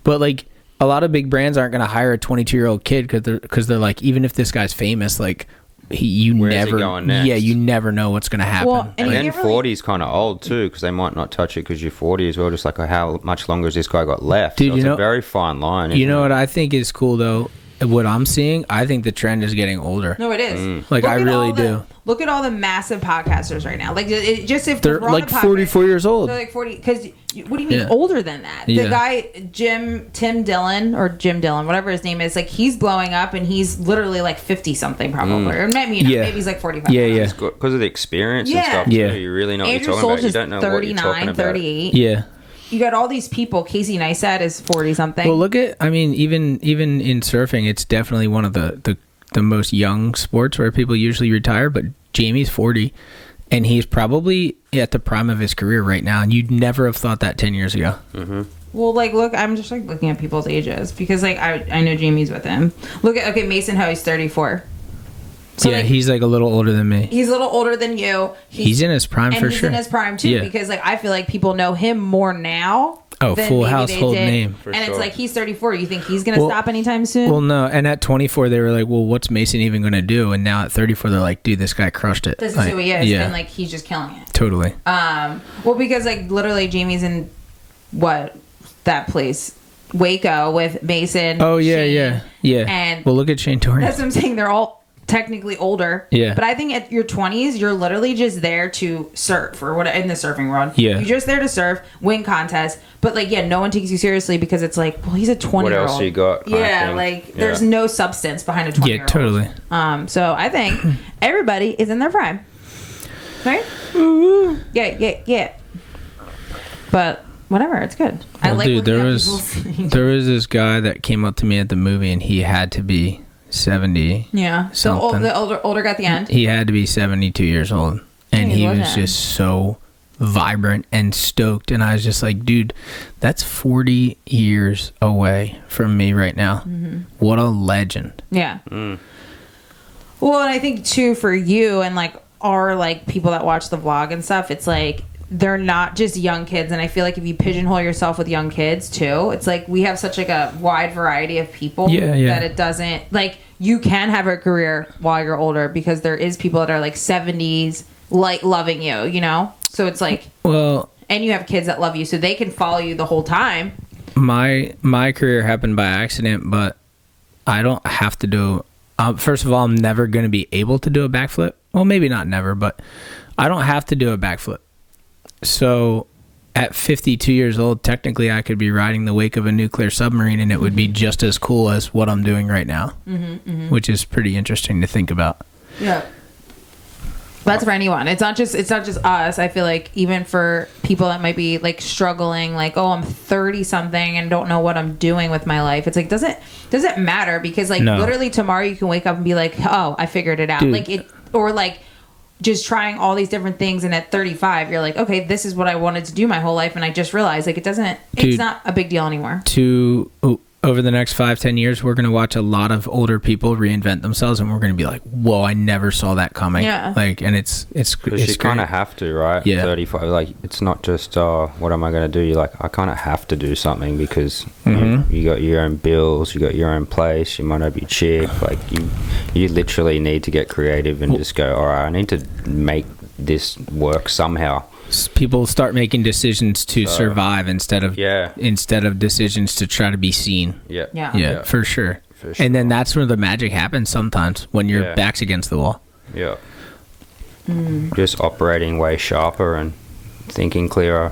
Speaker 2: But like, a lot of big brands aren't gonna hire a 22-year-old kid because they're like, even if this guy's famous, like,
Speaker 3: Where's he going next?
Speaker 2: Yeah, you never know what's gonna happen.
Speaker 1: Well,
Speaker 3: And
Speaker 1: you
Speaker 3: then
Speaker 1: can't
Speaker 3: 40 is kind of old too, because they might not touch it because you're 40 as well. Just like, how much longer has this guy got left?
Speaker 2: Dude,
Speaker 3: so it's a very fine line.
Speaker 2: You know what I think is cool though? What I'm seeing, I think the trend is getting older.
Speaker 1: No, it is.
Speaker 2: Like, I really do.
Speaker 1: Look at all the massive podcasters right now. Like, if
Speaker 2: They're
Speaker 1: we're on
Speaker 2: like
Speaker 1: a podcast,
Speaker 2: 44 years old.
Speaker 1: They're like 40. Because what do you mean
Speaker 2: Yeah.
Speaker 1: older than that?
Speaker 2: Yeah.
Speaker 1: The guy Tim Dillon, whatever his name is, like, he's blowing up and he's literally like 50 something probably, or maybe
Speaker 2: Yeah.
Speaker 1: maybe he's like 45.
Speaker 2: Yeah.
Speaker 3: Because of the experience and
Speaker 1: Yeah.
Speaker 3: stuff.
Speaker 2: Yeah.
Speaker 3: Too. You really know what
Speaker 1: Andrew
Speaker 3: you're talking about. You
Speaker 1: Solch
Speaker 3: don't know
Speaker 1: is
Speaker 3: what you're talking
Speaker 1: 39,
Speaker 3: about.
Speaker 1: 38.
Speaker 2: Yeah.
Speaker 1: You got all these people. Casey Neistat is 40 something.
Speaker 2: Well, look at, I mean, even in surfing, it's definitely one of the most young sports where people usually retire, but Jamie's 40 and he's probably at the prime of his career right now, and you'd never have thought that 10 years ago.
Speaker 1: Well, like, look, I'm just like looking at people's ages because, like, I know Jamie's with him. Look at Mason Ho, he's 34. So,
Speaker 2: yeah,
Speaker 1: like,
Speaker 2: he's like a little older than me.
Speaker 1: he's a little older than you.
Speaker 2: He's in his prime
Speaker 1: and
Speaker 2: for
Speaker 1: he's
Speaker 2: sure.
Speaker 1: in his prime too,
Speaker 2: Yeah.
Speaker 1: because like I feel like people know him more now.
Speaker 2: Oh,
Speaker 1: than
Speaker 2: full
Speaker 1: maybe they
Speaker 2: household
Speaker 1: did.
Speaker 2: name.
Speaker 3: For
Speaker 1: And it's
Speaker 3: sure.
Speaker 1: like he's 34. You think he's gonna
Speaker 2: Well-
Speaker 1: stop anytime soon?
Speaker 2: Well, no, and at 24 they were like, well, what's Mason even going to do? And now at 34 they're like, dude, this guy crushed it.
Speaker 1: This is
Speaker 2: Like,
Speaker 1: who he is,
Speaker 2: Yeah,
Speaker 1: and like he's just killing it.
Speaker 2: totally.
Speaker 1: Well, because like literally Jamie's in that place, Waco, with Mason.
Speaker 2: Oh, yeah,
Speaker 1: Shane,
Speaker 2: yeah.
Speaker 1: And
Speaker 2: well, look at Shane Torrey.
Speaker 1: that's what I'm saying. They're all technically older.
Speaker 2: Yeah.
Speaker 1: But I think at your 20s, you're literally just there to surf or what in the surfing world.
Speaker 2: Yeah.
Speaker 1: You're just there to surf, win contests. But like, yeah, no one takes you seriously because it's like, well, he's a 20-year-old.
Speaker 3: else you got kind of
Speaker 1: Yeah,
Speaker 3: thing.
Speaker 1: like there's
Speaker 3: Yeah.
Speaker 1: no substance behind a 20-year-old.
Speaker 2: Yeah, totally.
Speaker 1: So I think everybody is in their prime. Right? Yeah. But whatever, it's good. I
Speaker 2: Well,
Speaker 1: like
Speaker 2: dude,
Speaker 1: looking at people's-
Speaker 2: there was this guy that came up to me at the movie, and he had to be 70.
Speaker 1: Yeah. So
Speaker 2: Something.
Speaker 1: the older guy at the end.
Speaker 2: He had to be 72 years old, and
Speaker 1: He
Speaker 2: he was
Speaker 1: wasn't.
Speaker 2: just so vibrant and stoked. And I was just like, dude, that's 40 years away from me right now.
Speaker 1: Mm-hmm.
Speaker 2: What a legend.
Speaker 1: Yeah. Well, and I think too for you and like our like people that watch the vlog and stuff, it's like they're not just young kids, and I feel like if you pigeonhole yourself with young kids too, it's like we have such like a wide variety of people
Speaker 2: Yeah.
Speaker 1: that it doesn't like you can have a career while you're older because there is people that are like 70s like loving you, you know? So it's like,
Speaker 2: Well,
Speaker 1: and you have kids that love you so they can follow you the whole time.
Speaker 2: my career happened by accident, but I don't have to do. First of all, I'm never going to be able to do a backflip. Well, maybe not never, but I don't have to do a backflip. So at 52 years old, technically I could be riding the wake of a nuclear submarine and it would be just as cool as what I'm doing right now, which is pretty interesting to think about.
Speaker 1: Yeah. That's for anyone. It's not just us. I feel like even for people that might be like struggling, like, oh, I'm 30 something and don't know what I'm doing with my life. It's like doesn't matter because like
Speaker 2: No.
Speaker 1: literally tomorrow you can wake up and be like, oh, I figured it out.
Speaker 2: Dude.
Speaker 1: Like it or like just trying all these different things, and at 35 you're like, okay, this is what I wanted to do my whole life, and I just realized like it's
Speaker 2: Dude.
Speaker 1: not a big deal anymore.
Speaker 2: Over the next 5-10 years, we're going to watch a lot of older people reinvent themselves, and we're going to be like, whoa, I never saw that coming.
Speaker 1: Yeah.
Speaker 2: Like, and it's
Speaker 3: Because you kind of have to, right?
Speaker 2: Yeah.
Speaker 3: 35. Like, it's not just, what am I going to do? You're like, I kind of have to do something because you got your own bills, you got your own place, you might not be cheap. Like, you literally need to get creative and just go, all right, I need to make this work somehow.
Speaker 2: People start making decisions to survive instead of decisions to try to be seen.
Speaker 1: Yeah.
Speaker 2: Yeah, for sure. And then that's where the magic happens sometimes when your back's against the wall.
Speaker 3: Yeah. Just operating way sharper and thinking clearer.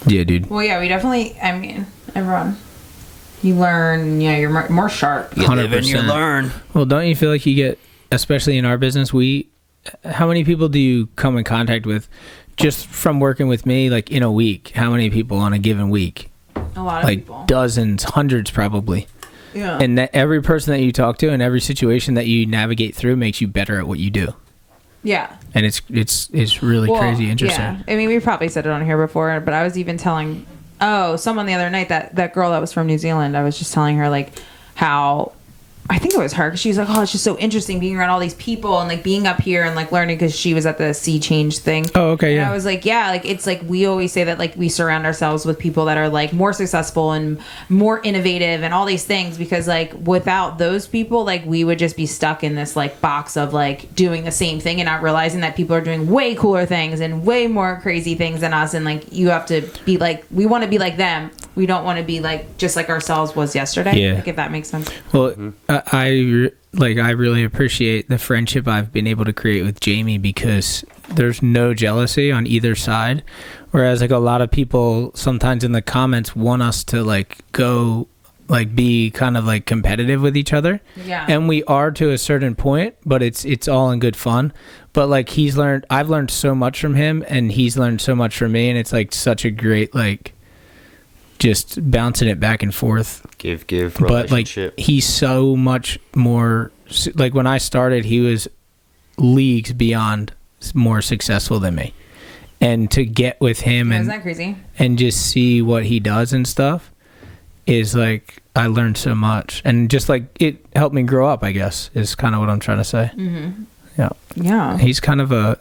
Speaker 2: Yeah, dude.
Speaker 1: Well, yeah, we definitely. I mean, everyone. You learn. You know, you're more sharp.
Speaker 3: You live and you
Speaker 2: 100%.
Speaker 3: learn.
Speaker 2: Well, don't you feel like you get, especially in our business, how many people do you come in contact with just from working with me, like in a week? How many people on a given week?
Speaker 1: A lot of
Speaker 2: Like
Speaker 1: people.
Speaker 2: dozens, hundreds probably.
Speaker 1: Yeah.
Speaker 2: And that every person that you talk to and every situation that you navigate through makes you better at what you do.
Speaker 1: Yeah.
Speaker 2: And it's really
Speaker 1: Well,
Speaker 2: crazy interesting.
Speaker 1: Yeah. I mean, we probably said it on here before, but I was even telling someone the other night, that girl that was from New Zealand, I was just telling her like how I think it was her, because she was like, oh, it's just so interesting being around all these people and like being up here and like learning, because she was at the sea change thing.
Speaker 2: Oh, okay,
Speaker 1: and
Speaker 2: yeah.
Speaker 1: I was like, yeah, like it's like we always say that like we surround ourselves with people that are like more successful and more innovative and all these things, because like without those people, like we would just be stuck in this like box of like doing the same thing and not realizing that people are doing way cooler things and way more crazy things than us. And like you have to be like, we want to be like them. We don't want to be like just like ourselves was yesterday.
Speaker 2: Yeah.
Speaker 1: Like if that makes sense.
Speaker 2: Well, I really appreciate the friendship I've been able to create with Jamie, because there's no jealousy on either side. Whereas like a lot of people sometimes in the comments want us to like go like be kind of like competitive with each other.
Speaker 1: Yeah.
Speaker 2: And we are to a certain point, but it's all in good fun. But like I've learned so much from him and he's learned so much from me, and it's like such a great like just bouncing it back and forth.
Speaker 3: Give
Speaker 2: But like
Speaker 3: relationship.
Speaker 2: he's so much more, like when I started he was leagues beyond more successful than me, and to get with him
Speaker 1: Isn't that crazy?
Speaker 2: and just see what he does and stuff is like I learned so much, and just like it helped me grow up, I guess, is kind of what I'm trying to say.
Speaker 1: Yeah.
Speaker 2: He's kind of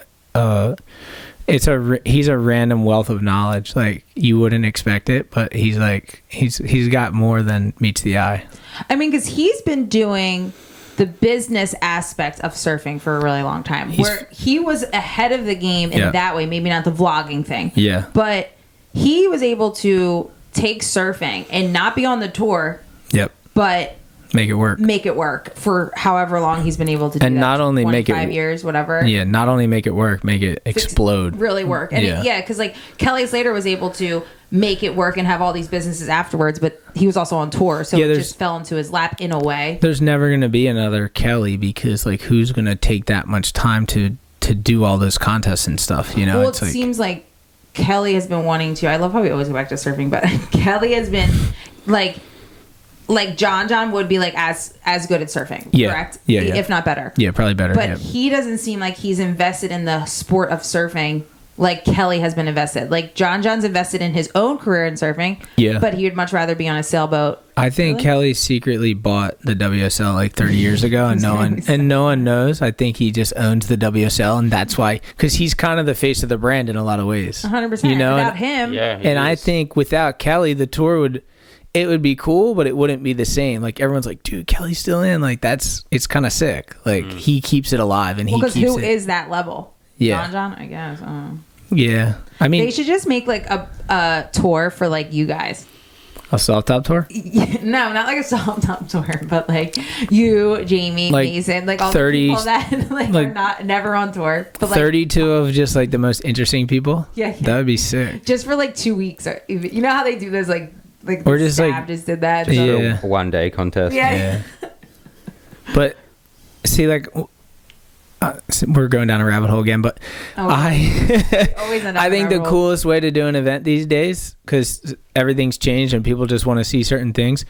Speaker 2: he's a random wealth of knowledge. Like you wouldn't expect it, but he's like he's got more than meets the eye.
Speaker 1: I mean, because he's been doing the business aspect of surfing for a really long time, where he was ahead of the game in
Speaker 2: Yeah.
Speaker 1: that way. Maybe not the vlogging thing.
Speaker 2: Yeah.
Speaker 1: But he was able to take surfing and not be on the tour,
Speaker 2: Yep.
Speaker 1: but
Speaker 2: Make it work.
Speaker 1: For however long he's been able to do
Speaker 2: And
Speaker 1: that.
Speaker 2: not only make it-
Speaker 1: 5 years, whatever.
Speaker 2: Yeah, not only make it work, make it explode.
Speaker 1: Really work. And
Speaker 2: Yeah.
Speaker 1: because like Kelly Slater was able to make it work and have all these businesses afterwards, but he was also on tour, so
Speaker 2: Yeah,
Speaker 1: it
Speaker 2: there's-
Speaker 1: just fell into his lap in a way.
Speaker 2: There's never going to be another Kelly, because like who's going to take that much time to do all those contests and stuff, you know?
Speaker 1: Well,
Speaker 2: It's
Speaker 1: it
Speaker 2: like,
Speaker 1: seems like Kelly has been wanting to. I love how we always go back to surfing, but Kelly has been like John would be like as good at surfing,
Speaker 2: Yeah.
Speaker 1: correct?
Speaker 2: Yeah.
Speaker 1: If not better.
Speaker 2: yeah, probably better.
Speaker 1: But
Speaker 2: yeah.
Speaker 1: he doesn't seem like he's invested in the sport of surfing like Kelly has been invested. Like John's invested in his own career in surfing.
Speaker 2: Yeah.
Speaker 1: But he would much rather be on a sailboat.
Speaker 2: I think
Speaker 1: Really?
Speaker 2: Kelly secretly bought the WSL like 30 years ago, and no one knows. I think he just owns the WSL, and that's why, because he's kind of the face of the brand in a lot of ways.
Speaker 1: 100%.
Speaker 2: You know,
Speaker 1: Without
Speaker 2: and,
Speaker 1: him.
Speaker 3: Yeah, he
Speaker 2: and I
Speaker 3: is.
Speaker 2: think without Kelly, the tour would be cool, but it wouldn't be the same. Like everyone's like, dude, Kelly's still in. Like it's kind of sick. Like he keeps it alive, and he
Speaker 1: Because
Speaker 2: keeps
Speaker 1: who
Speaker 2: it.
Speaker 1: is that level?
Speaker 2: Yeah.
Speaker 1: John, I guess.
Speaker 2: Yeah, I mean,
Speaker 1: They should just make like a tour for like you guys.
Speaker 2: a soft top tour.
Speaker 1: No, not like a soft top tour, but like you, Jamie,
Speaker 2: Like
Speaker 1: Mason, like all
Speaker 2: 30
Speaker 1: the people that
Speaker 2: like
Speaker 1: are never on tour. But like
Speaker 2: 32 of just like the most interesting people.
Speaker 1: Yeah.
Speaker 2: That would be sick.
Speaker 1: just for like 2 weeks. Or you know how they do this like
Speaker 2: Or just, like-
Speaker 1: Stab just did that.
Speaker 2: Yeah.
Speaker 3: A 1 day contest.
Speaker 1: Yeah.
Speaker 2: Yeah. But see, like we're going down a rabbit hole again, but
Speaker 1: Oh,
Speaker 2: I
Speaker 1: always end up
Speaker 2: I
Speaker 1: in
Speaker 2: think
Speaker 1: a
Speaker 2: the
Speaker 1: rabbit hole.
Speaker 2: coolest way to do an event these days, because everything's changed and people just want to see certain things,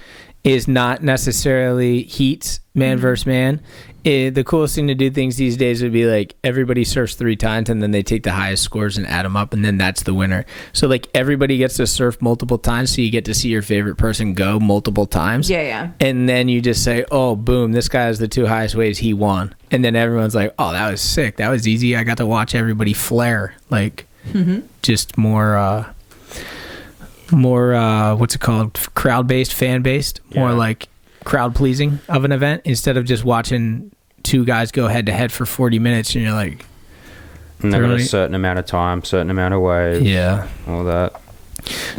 Speaker 2: is not necessarily heats, man versus man. The coolest thing to do things these days would be like everybody surfs 3 times and then they take the highest scores and add them up, and then that's the winner. So like everybody gets to surf multiple times, so you get to see your favorite person go multiple times.
Speaker 1: Yeah.
Speaker 2: And then you just say, oh, boom, this guy has the 2 highest waves, he won. And then everyone's like, oh, that was sick. That was easy. I got to watch everybody flare. Like, just more, what's it called? Crowd-based, fan-based. More
Speaker 3: Yeah.
Speaker 2: like crowd-pleasing of an event, instead of just watching 2 guys go head-to-head for 40 minutes and you're like,
Speaker 3: And they've got a
Speaker 2: Really?
Speaker 3: certain amount of time, certain amount of waves,
Speaker 2: yeah.
Speaker 3: all that.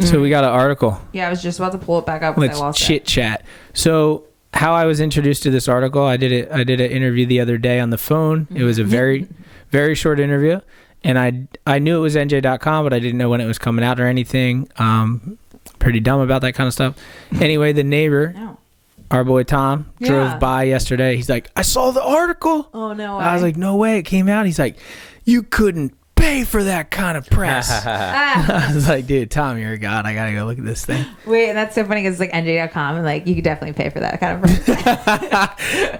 Speaker 2: So we got an article.
Speaker 1: Yeah, I was just about to pull it back up because I
Speaker 2: Let's
Speaker 1: lost
Speaker 2: chit chat. So how I was introduced to this article. I did an interview the other day on the phone. It was a very, very short interview, and I knew it was NJ.com, but I didn't know when it was coming out or anything. Pretty dumb about that kind of stuff. Anyway, the neighbor, our boy Tom, drove by yesterday. He's like, I saw the article.
Speaker 1: Oh, no way.
Speaker 2: I was like, no way, it came out. He's like, you couldn't pay for that kind of press. I was like, dude, Tom, you're a god. I gotta go look at this thing.
Speaker 1: Wait, that's so funny because it's like NJ.com and like you could definitely pay for that kind of.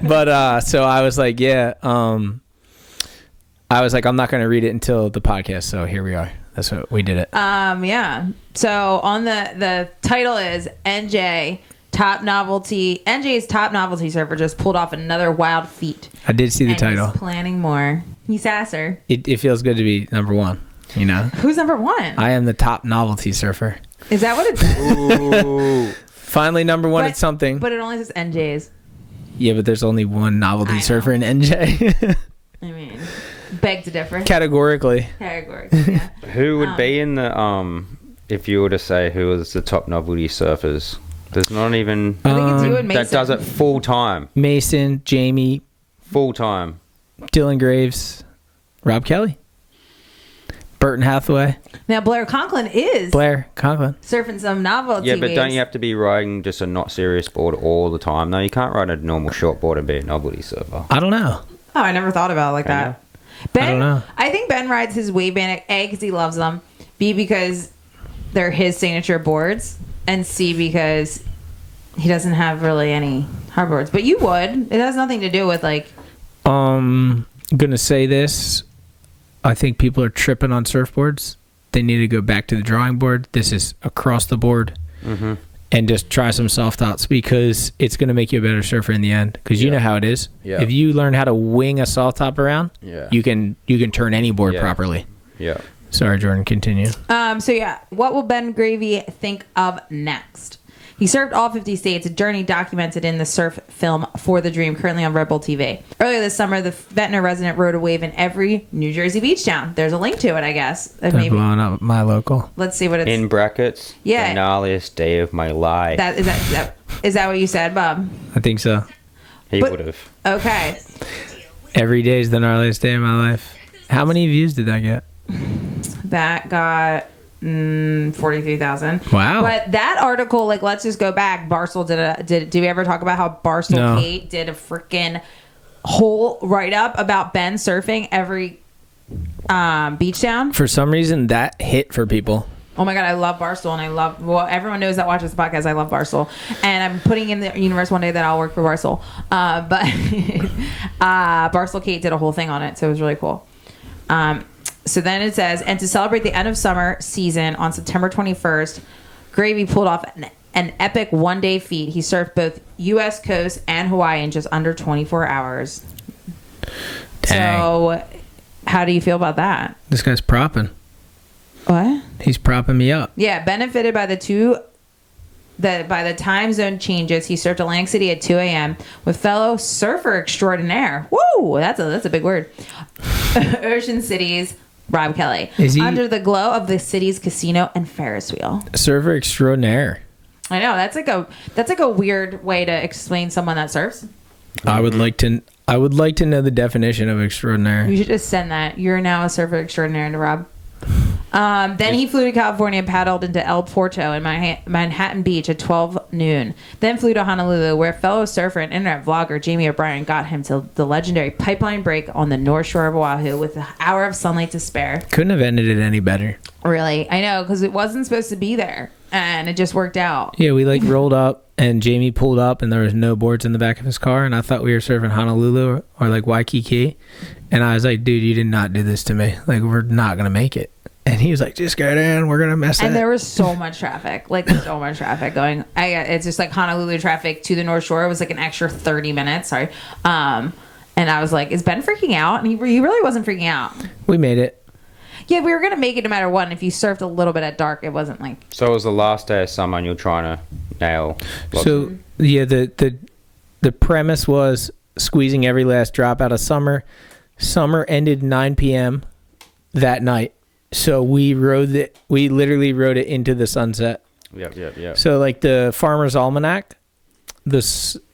Speaker 2: But so I was like, yeah. I was like, I'm not gonna read it until the podcast. So here we are. That's what we did it.
Speaker 1: Yeah. So on the title is NJ's top novelty surfer just pulled off another wild feat.
Speaker 2: I did see the title.
Speaker 1: He's planning more. He's sasser.
Speaker 2: It feels good to be number one. You know.
Speaker 1: Who's number one?
Speaker 2: I am the top novelty surfer.
Speaker 1: Is that what it says?
Speaker 3: Ooh.
Speaker 2: Finally, number one at something.
Speaker 1: But it only says NJ's.
Speaker 2: Yeah, but there's only one novelty surfer in NJ.
Speaker 1: I mean, beg to differ.
Speaker 2: Categorically.
Speaker 1: Yeah.
Speaker 3: Who would be in the if you were to say who was the top novelty surfers? There's not even
Speaker 1: I think it's you and Mason.
Speaker 3: that does it full time.
Speaker 2: Mason, Jamie,
Speaker 3: Full time.
Speaker 2: Dylan Graves, Rob Kelly, Burton Hathaway,
Speaker 1: Now Blair Conklin is
Speaker 2: Blair Conklin.
Speaker 1: surfing some novelty
Speaker 3: Yeah, but
Speaker 1: waves.
Speaker 3: don't you have to be riding just a not serious board all the time? No, you can't ride a normal short board and be a novelty surfer.
Speaker 2: I don't know.
Speaker 1: Oh, I never thought about it like that. Ben,
Speaker 2: I don't know.
Speaker 1: I think Ben rides his wave band A because he loves them, B because they're his signature boards, and C because he doesn't have really any hardboards. But you would. It has nothing to do with like.
Speaker 2: I'm gonna say this. I think people are tripping on surfboards. They need to go back to the drawing board. This is across the board, and just try some soft tops because it's gonna make you a better surfer in the end. Because you know how it is.
Speaker 3: Yeah.
Speaker 2: If you learn how to wing a soft top around, you can turn any board properly.
Speaker 3: Yeah.
Speaker 2: Sorry, Jordan. Continue.
Speaker 1: So yeah, what will Ben Gravy think of next? He surfed all 50 states, a journey documented in the surf film For the Dream, currently on Red Bull TV. Earlier this summer, the Ventnor resident rode a wave in every New Jersey beach town. There's a link to it, I guess.
Speaker 2: They're blowing up my local.
Speaker 1: Let's see what it's...
Speaker 3: In brackets.
Speaker 1: Yeah.
Speaker 3: The gnarliest day of my life.
Speaker 1: Is that what you said, Bob?
Speaker 2: I think so.
Speaker 3: He
Speaker 1: but-
Speaker 3: would have.
Speaker 1: Okay.
Speaker 2: Every day is the gnarliest day of my life. How many views did that get?
Speaker 1: That got 43,000.
Speaker 2: Wow.
Speaker 1: But that article, like, let's just go back. Barstool did we ever talk about how Barstool Kate did a freaking whole write-up about Ben surfing every beach town?
Speaker 2: For some reason, that hit for people.
Speaker 1: Oh my God, I love Barstool, and everyone knows that watches the podcast, I love Barstool. And I'm putting in the universe one day that I'll work for Barstool. But Barstool Kate did a whole thing on it, so it was really cool. So then it says, and to celebrate the end of summer season on September 21st, Gravy pulled off an epic one-day feat. He surfed both U.S. coast and Hawaii in just under 24 hours.
Speaker 2: Dang.
Speaker 1: So how do you feel about that?
Speaker 2: This guy's propping.
Speaker 1: What?
Speaker 2: He's propping me up.
Speaker 1: Yeah, benefited by by the time zone changes, he surfed Atlantic City at 2 a.m. with fellow surfer extraordinaire. Woo! That's a big word. Ocean City's Rob Kelly.
Speaker 2: Is he
Speaker 1: under the glow of the city's casino and Ferris wheel?
Speaker 2: surfer extraordinaire?
Speaker 1: I know that's like a weird way to explain someone that surfs.
Speaker 2: I would like to know the definition of extraordinaire.
Speaker 1: You should just send that. You're now a surfer extraordinaire to Rob. Then he flew to California and paddled into El Porto in Manhattan Beach at 12 noon. Then flew to Honolulu, where fellow surfer and internet vlogger Jamie O'Brien got him to the legendary pipeline break on the North Shore of Oahu with an hour of sunlight to spare.
Speaker 2: Couldn't have ended it any better.
Speaker 1: Really? I know, because it wasn't supposed to be there, and it just worked out.
Speaker 2: Yeah, we rolled up and Jamie pulled up and there was no boards in the back of his car, and I thought we were surfing Honolulu or like Waikiki, and I was like, dude, you did not do this to me. Like, we're not gonna make it. And he was like, just go down, we're gonna mess it.
Speaker 1: And there was so much traffic, going. It's just like Honolulu traffic to the North Shore. It was like an extra 30 minutes. Sorry. And I was like, is Ben freaking out? And he really wasn't freaking out.
Speaker 2: We made it.
Speaker 1: Yeah, we were gonna make it no matter what. And if you surfed a little bit at dark, it wasn't like.
Speaker 3: So it was the last day of summer and you're trying to nail.
Speaker 2: So yeah, the premise was squeezing every last drop out of summer. Summer ended 9 p.m. that night. So we literally rode it into the sunset.
Speaker 3: Yep.
Speaker 2: So like the Farmer's Almanac,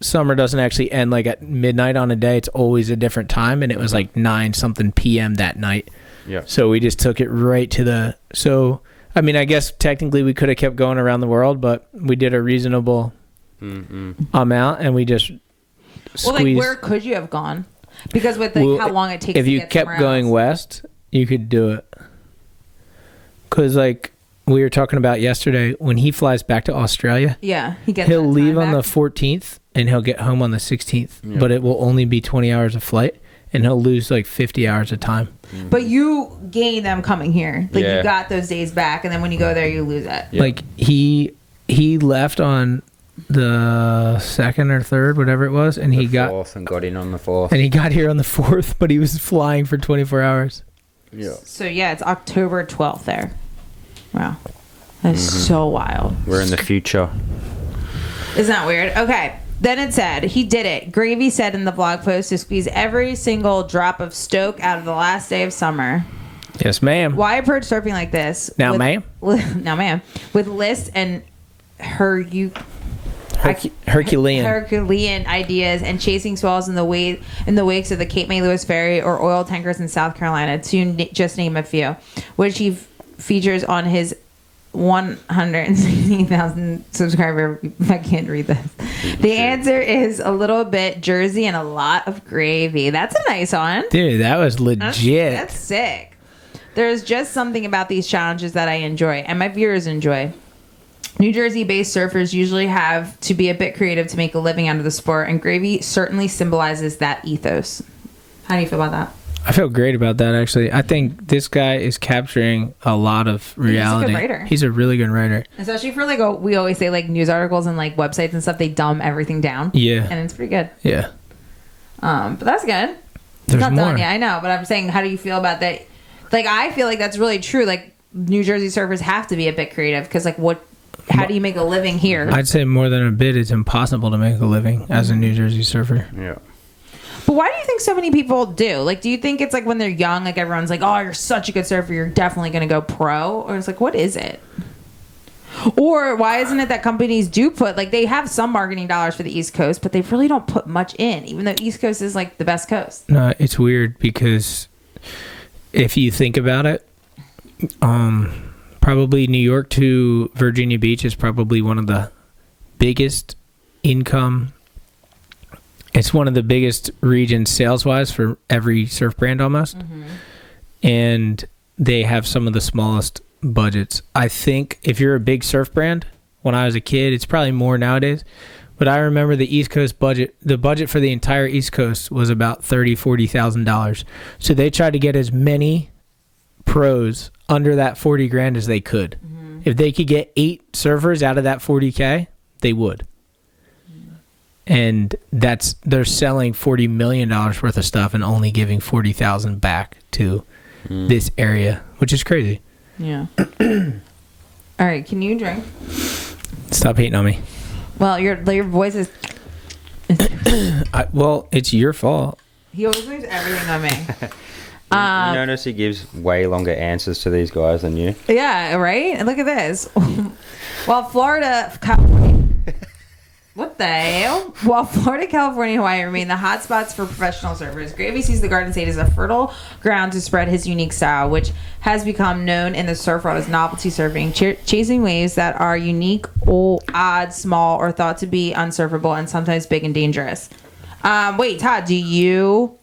Speaker 2: summer doesn't actually end like at midnight on a day. It's always a different time, and it was like 9 something p.m. that night.
Speaker 3: Yeah.
Speaker 2: So we just took it right to the. So I mean, I guess technically we could have kept going around the world, but we did a reasonable amount, and we just squeezed.
Speaker 1: Well, like where could you have gone? Because with like how long it takes.
Speaker 2: If
Speaker 1: to
Speaker 2: you
Speaker 1: get
Speaker 2: kept going
Speaker 1: else.
Speaker 2: west, you could do it. Because like we were talking about yesterday, when he flies back to Australia,
Speaker 1: Yeah, he'll
Speaker 2: he'll leave on the
Speaker 1: back.
Speaker 2: 14th and he'll get home on the 16th. But it will only be 20 hours of flight, and he'll lose like 50 hours of time.
Speaker 1: But you gain them coming here. Like
Speaker 3: Yeah.
Speaker 1: you got those days back, and then when you go there, you lose it.
Speaker 3: Yeah.
Speaker 2: Like he left on the 2nd or 3rd, whatever it was, and he got
Speaker 3: 4th and got in on the 4th.
Speaker 2: and he got here on the 4th, but he was flying for 24 hours.
Speaker 3: Yeah.
Speaker 1: So yeah, it's October 12th there. Wow, that's so wild.
Speaker 3: We're in the future.
Speaker 1: Isn't that weird? Okay. Then it said, he did it. Gravy said in the blog post to squeeze every single drop of stoke out of the last day of summer.
Speaker 2: Yes, ma'am.
Speaker 1: Why approach surfing like this?
Speaker 2: Now, ma'am.
Speaker 1: Now, ma'am. With lists and Herculean ideas and chasing swells in the wakes of the Cape May Lewis Ferry or oil tankers in South Carolina, to just name a few, which he features on his 160,000 subscriber. I can't read this. The answer is a little bit Jersey and a lot of gravy. That's a nice one.
Speaker 2: Dude, that was legit.
Speaker 1: That's sick. There's just something about these challenges that I enjoy and my viewers enjoy. New Jersey-based surfers usually have to be a bit creative to make a living out of the sport, and gravy certainly symbolizes that ethos. How do you feel about that?
Speaker 2: I feel great about that, actually. I think this guy is capturing a lot of reality.
Speaker 1: He's a good writer.
Speaker 2: He's a really good writer.
Speaker 1: Especially for like we always say like news articles and like websites and stuff, they dumb everything down.
Speaker 2: Yeah.
Speaker 1: And it's pretty good.
Speaker 2: Yeah.
Speaker 1: But that's good.
Speaker 2: There's
Speaker 1: Not
Speaker 2: more.
Speaker 1: done yet, I know, but I'm saying, how do you feel about that? Like, I feel like that's really true. Like, New Jersey surfers have to be a bit creative because, like, how do you make a living here?
Speaker 2: I'd say more than a bit, it's impossible to make a living as a New Jersey surfer.
Speaker 3: Yeah.
Speaker 1: But why do you think so many people do? Like, do you think it's like when they're young, like everyone's like, oh, you're such a good surfer, you're definitely going to go pro? Or it's like, what is it? Or why isn't it that companies do put, like, they have some marketing dollars for the East Coast, but they really don't put much in, even though East Coast is like the best coast?
Speaker 2: No, it's weird because if you think about it, probably New York to Virginia Beach is probably one of the biggest income. It's one of the biggest regions sales-wise for every surf brand almost. Mm-hmm. And they have some of the smallest budgets. I think if you're a big surf brand, when I was a kid, it's probably more nowadays. But I remember the East Coast budget, the budget for the entire East Coast was about $30,000-$40,000. So they tried to get as many pros under that 40 grand as they could. Mm-hmm. If they could get 8 surfers out of that 40K, they would. And they're selling $40 million worth of stuff and only giving $40,000 back to this area, which is crazy.
Speaker 1: Yeah. All right, can you drink?
Speaker 2: Stop hating on me.
Speaker 1: Well, your voice is...
Speaker 2: Well, it's your fault.
Speaker 1: He always leaves everything on me.
Speaker 3: You notice he gives way longer answers to these guys than you.
Speaker 1: Yeah, right? And look at this. While Florida, California... What the hell? While Florida, California, and Hawaii remain the hot spots for professional surfers, Gravy sees the Garden State as a fertile ground to spread his unique style, which has become known in the surf world as novelty surfing, chasing waves that are unique, odd, small, or thought to be unsurfable, and sometimes big and dangerous. Wait, Todd, do you...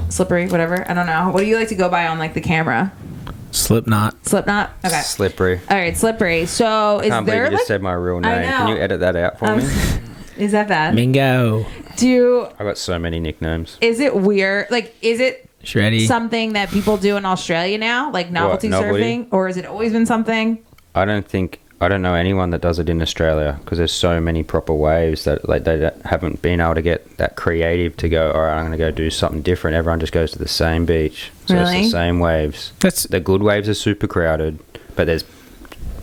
Speaker 1: Slippery, whatever, I don't know. What do you like to go by on, like, the camera?
Speaker 2: Slipknot.
Speaker 1: Okay.
Speaker 3: Slippery.
Speaker 1: All right, Slippery. So is
Speaker 3: Can't
Speaker 1: there
Speaker 3: believe you
Speaker 1: like...
Speaker 3: just said my real name. Can you edit that out for me?
Speaker 1: Is that bad?
Speaker 2: Mingo.
Speaker 3: I've got so many nicknames.
Speaker 1: Is it weird? Like, is it
Speaker 2: Shreddy.
Speaker 1: something that people do in Australia now? Like novelty surfing? Or has it always been something?
Speaker 3: I don't know anyone that does it in Australia because there's so many proper waves that like they haven't been able to get that creative to go, all right, I'm going to go do something different. Everyone just goes to the same beach. So
Speaker 1: Really?
Speaker 3: it's the same waves. The good waves are super crowded, but there's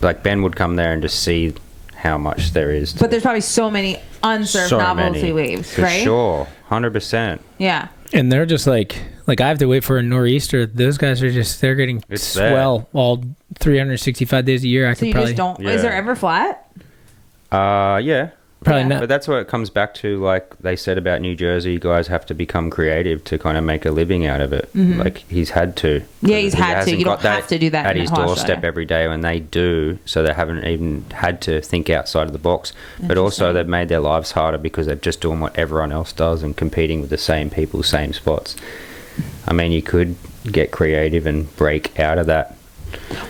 Speaker 3: like Ben would come there and just see how much there is.
Speaker 1: But there's probably so many unsurfed novelty waves,
Speaker 3: for
Speaker 1: right?
Speaker 3: sure. 100%.
Speaker 1: Yeah.
Speaker 2: And they're just like I have to wait for a nor'easter. Those guys are they're getting
Speaker 3: It's
Speaker 2: swell all 365 days a year.
Speaker 1: So you just don't...
Speaker 3: Yeah.
Speaker 1: Is there ever flat?
Speaker 3: Yeah.
Speaker 2: Probably
Speaker 1: Yeah.
Speaker 2: not.
Speaker 3: But that's what it comes back to. Like they said about New Jersey, you guys have to become creative to kind of make a living out of it. Like he's had to.
Speaker 1: Yeah, he's
Speaker 3: He
Speaker 1: had to.
Speaker 3: hasn't
Speaker 1: You don't
Speaker 3: got that
Speaker 1: have to do that
Speaker 3: at
Speaker 1: in
Speaker 3: his
Speaker 1: Australia.
Speaker 3: doorstep every day when they do. So they haven't even had to think outside of the box. But also
Speaker 1: Interesting.
Speaker 3: they've made their lives harder because they're just doing what everyone else does and competing with the same people, same spots. I mean, you could get creative and break out of that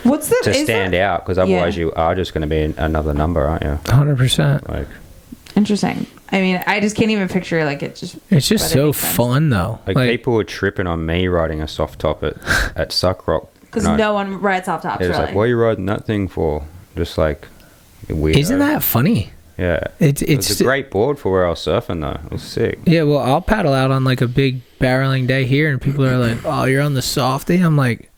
Speaker 1: What's the
Speaker 3: to
Speaker 1: is
Speaker 3: stand
Speaker 1: there-
Speaker 3: out, because otherwise you are just going to be another number, aren't you?
Speaker 2: 100%.
Speaker 3: Like,
Speaker 1: Interesting. I mean, I just can't even picture like it just.
Speaker 2: It's just
Speaker 1: but it
Speaker 2: so
Speaker 1: makes sense.
Speaker 2: fun though.
Speaker 3: like people were tripping on me riding a soft top at Suck Rock.
Speaker 1: Because
Speaker 3: And I-
Speaker 1: no one rides soft tops,
Speaker 3: It was
Speaker 1: really.
Speaker 3: like, what are you riding that thing for? Just like weird.
Speaker 2: Isn't that funny?
Speaker 3: Yeah.
Speaker 2: It's
Speaker 3: It's a great board for where I was surfing though. It was sick.
Speaker 2: Yeah, well, I'll paddle out on like a big barreling day here, and people are like, "Oh, you're on the softy." I'm like,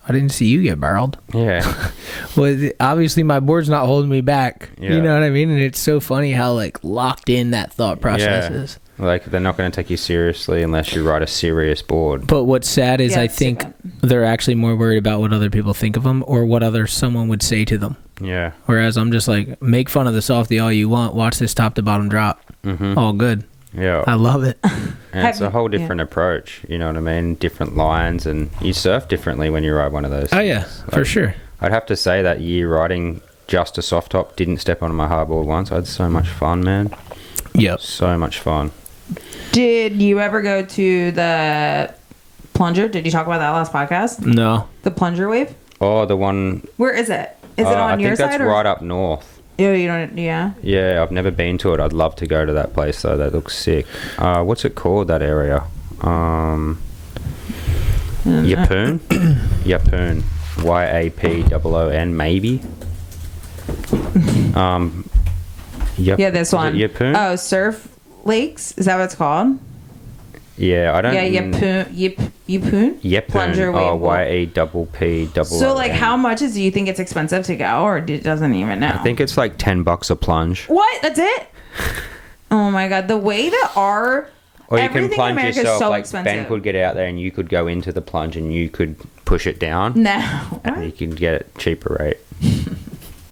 Speaker 2: "I didn't see you get barreled."
Speaker 3: Yeah.
Speaker 2: Well, obviously my board's not holding me back.
Speaker 3: Yeah.
Speaker 2: You know what I mean? And it's so funny how like locked in that thought process
Speaker 3: Yeah.
Speaker 2: is.
Speaker 3: Like they're not going to take you seriously unless you ride a serious board.
Speaker 2: But what's sad is
Speaker 1: Yeah,
Speaker 2: I
Speaker 1: it's
Speaker 2: think
Speaker 1: different.
Speaker 2: they're actually more worried about what other people think of them or what other someone would say to them.
Speaker 3: Yeah.
Speaker 2: Whereas I'm just like, make fun of the softy all you want. Watch this top to bottom drop.
Speaker 3: Mm-hmm.
Speaker 2: All good.
Speaker 3: Yeah.
Speaker 2: I love it.
Speaker 3: And it's
Speaker 1: Have
Speaker 3: a whole
Speaker 1: you-
Speaker 3: different approach. You know what I mean? Different lines, and you surf differently when you ride one of those.
Speaker 2: Oh yeah,
Speaker 3: things.
Speaker 2: for
Speaker 3: Like,
Speaker 2: sure.
Speaker 3: I'd have to say that year riding just a soft top, didn't step on my hardboard once. I had so much fun, man.
Speaker 2: Yep.
Speaker 3: So much fun.
Speaker 1: Did you ever go to the plunger? Did you talk about that last podcast?
Speaker 2: No.
Speaker 1: The plunger wave?
Speaker 3: Oh, the one.
Speaker 1: Where is it? Is it on
Speaker 3: I
Speaker 1: your
Speaker 3: think that's
Speaker 1: side? Or?
Speaker 3: right up north.
Speaker 1: Oh, you don't. Yeah.
Speaker 3: Yeah, I've never been to it. I'd love to go to that place though. That looks sick. What's it called? That area? Yapoon. Yapoon. YAPOON maybe.
Speaker 1: Yeah, this one.
Speaker 3: Yapoon.
Speaker 1: Oh, Surf Lakes. Is that what it's called?
Speaker 3: Yeah, I don't.
Speaker 1: Yeah, Yapoon.
Speaker 3: Yapoon.
Speaker 1: Plunger wave
Speaker 3: Oh,
Speaker 1: pool.
Speaker 3: YAPP.
Speaker 1: So, like, how much do you think it's expensive to go, or it doesn't even know?
Speaker 3: I think it's like $10 a plunge.
Speaker 1: What? That's it? Oh my god, the way that our
Speaker 3: Or you
Speaker 1: everything
Speaker 3: can
Speaker 1: in
Speaker 3: plunge
Speaker 1: America
Speaker 3: yourself.
Speaker 1: is so
Speaker 3: Like
Speaker 1: expensive.
Speaker 3: Ben could get out there and you could go into the plunge and you could push it down
Speaker 1: No.
Speaker 3: and you can get it cheaper rate.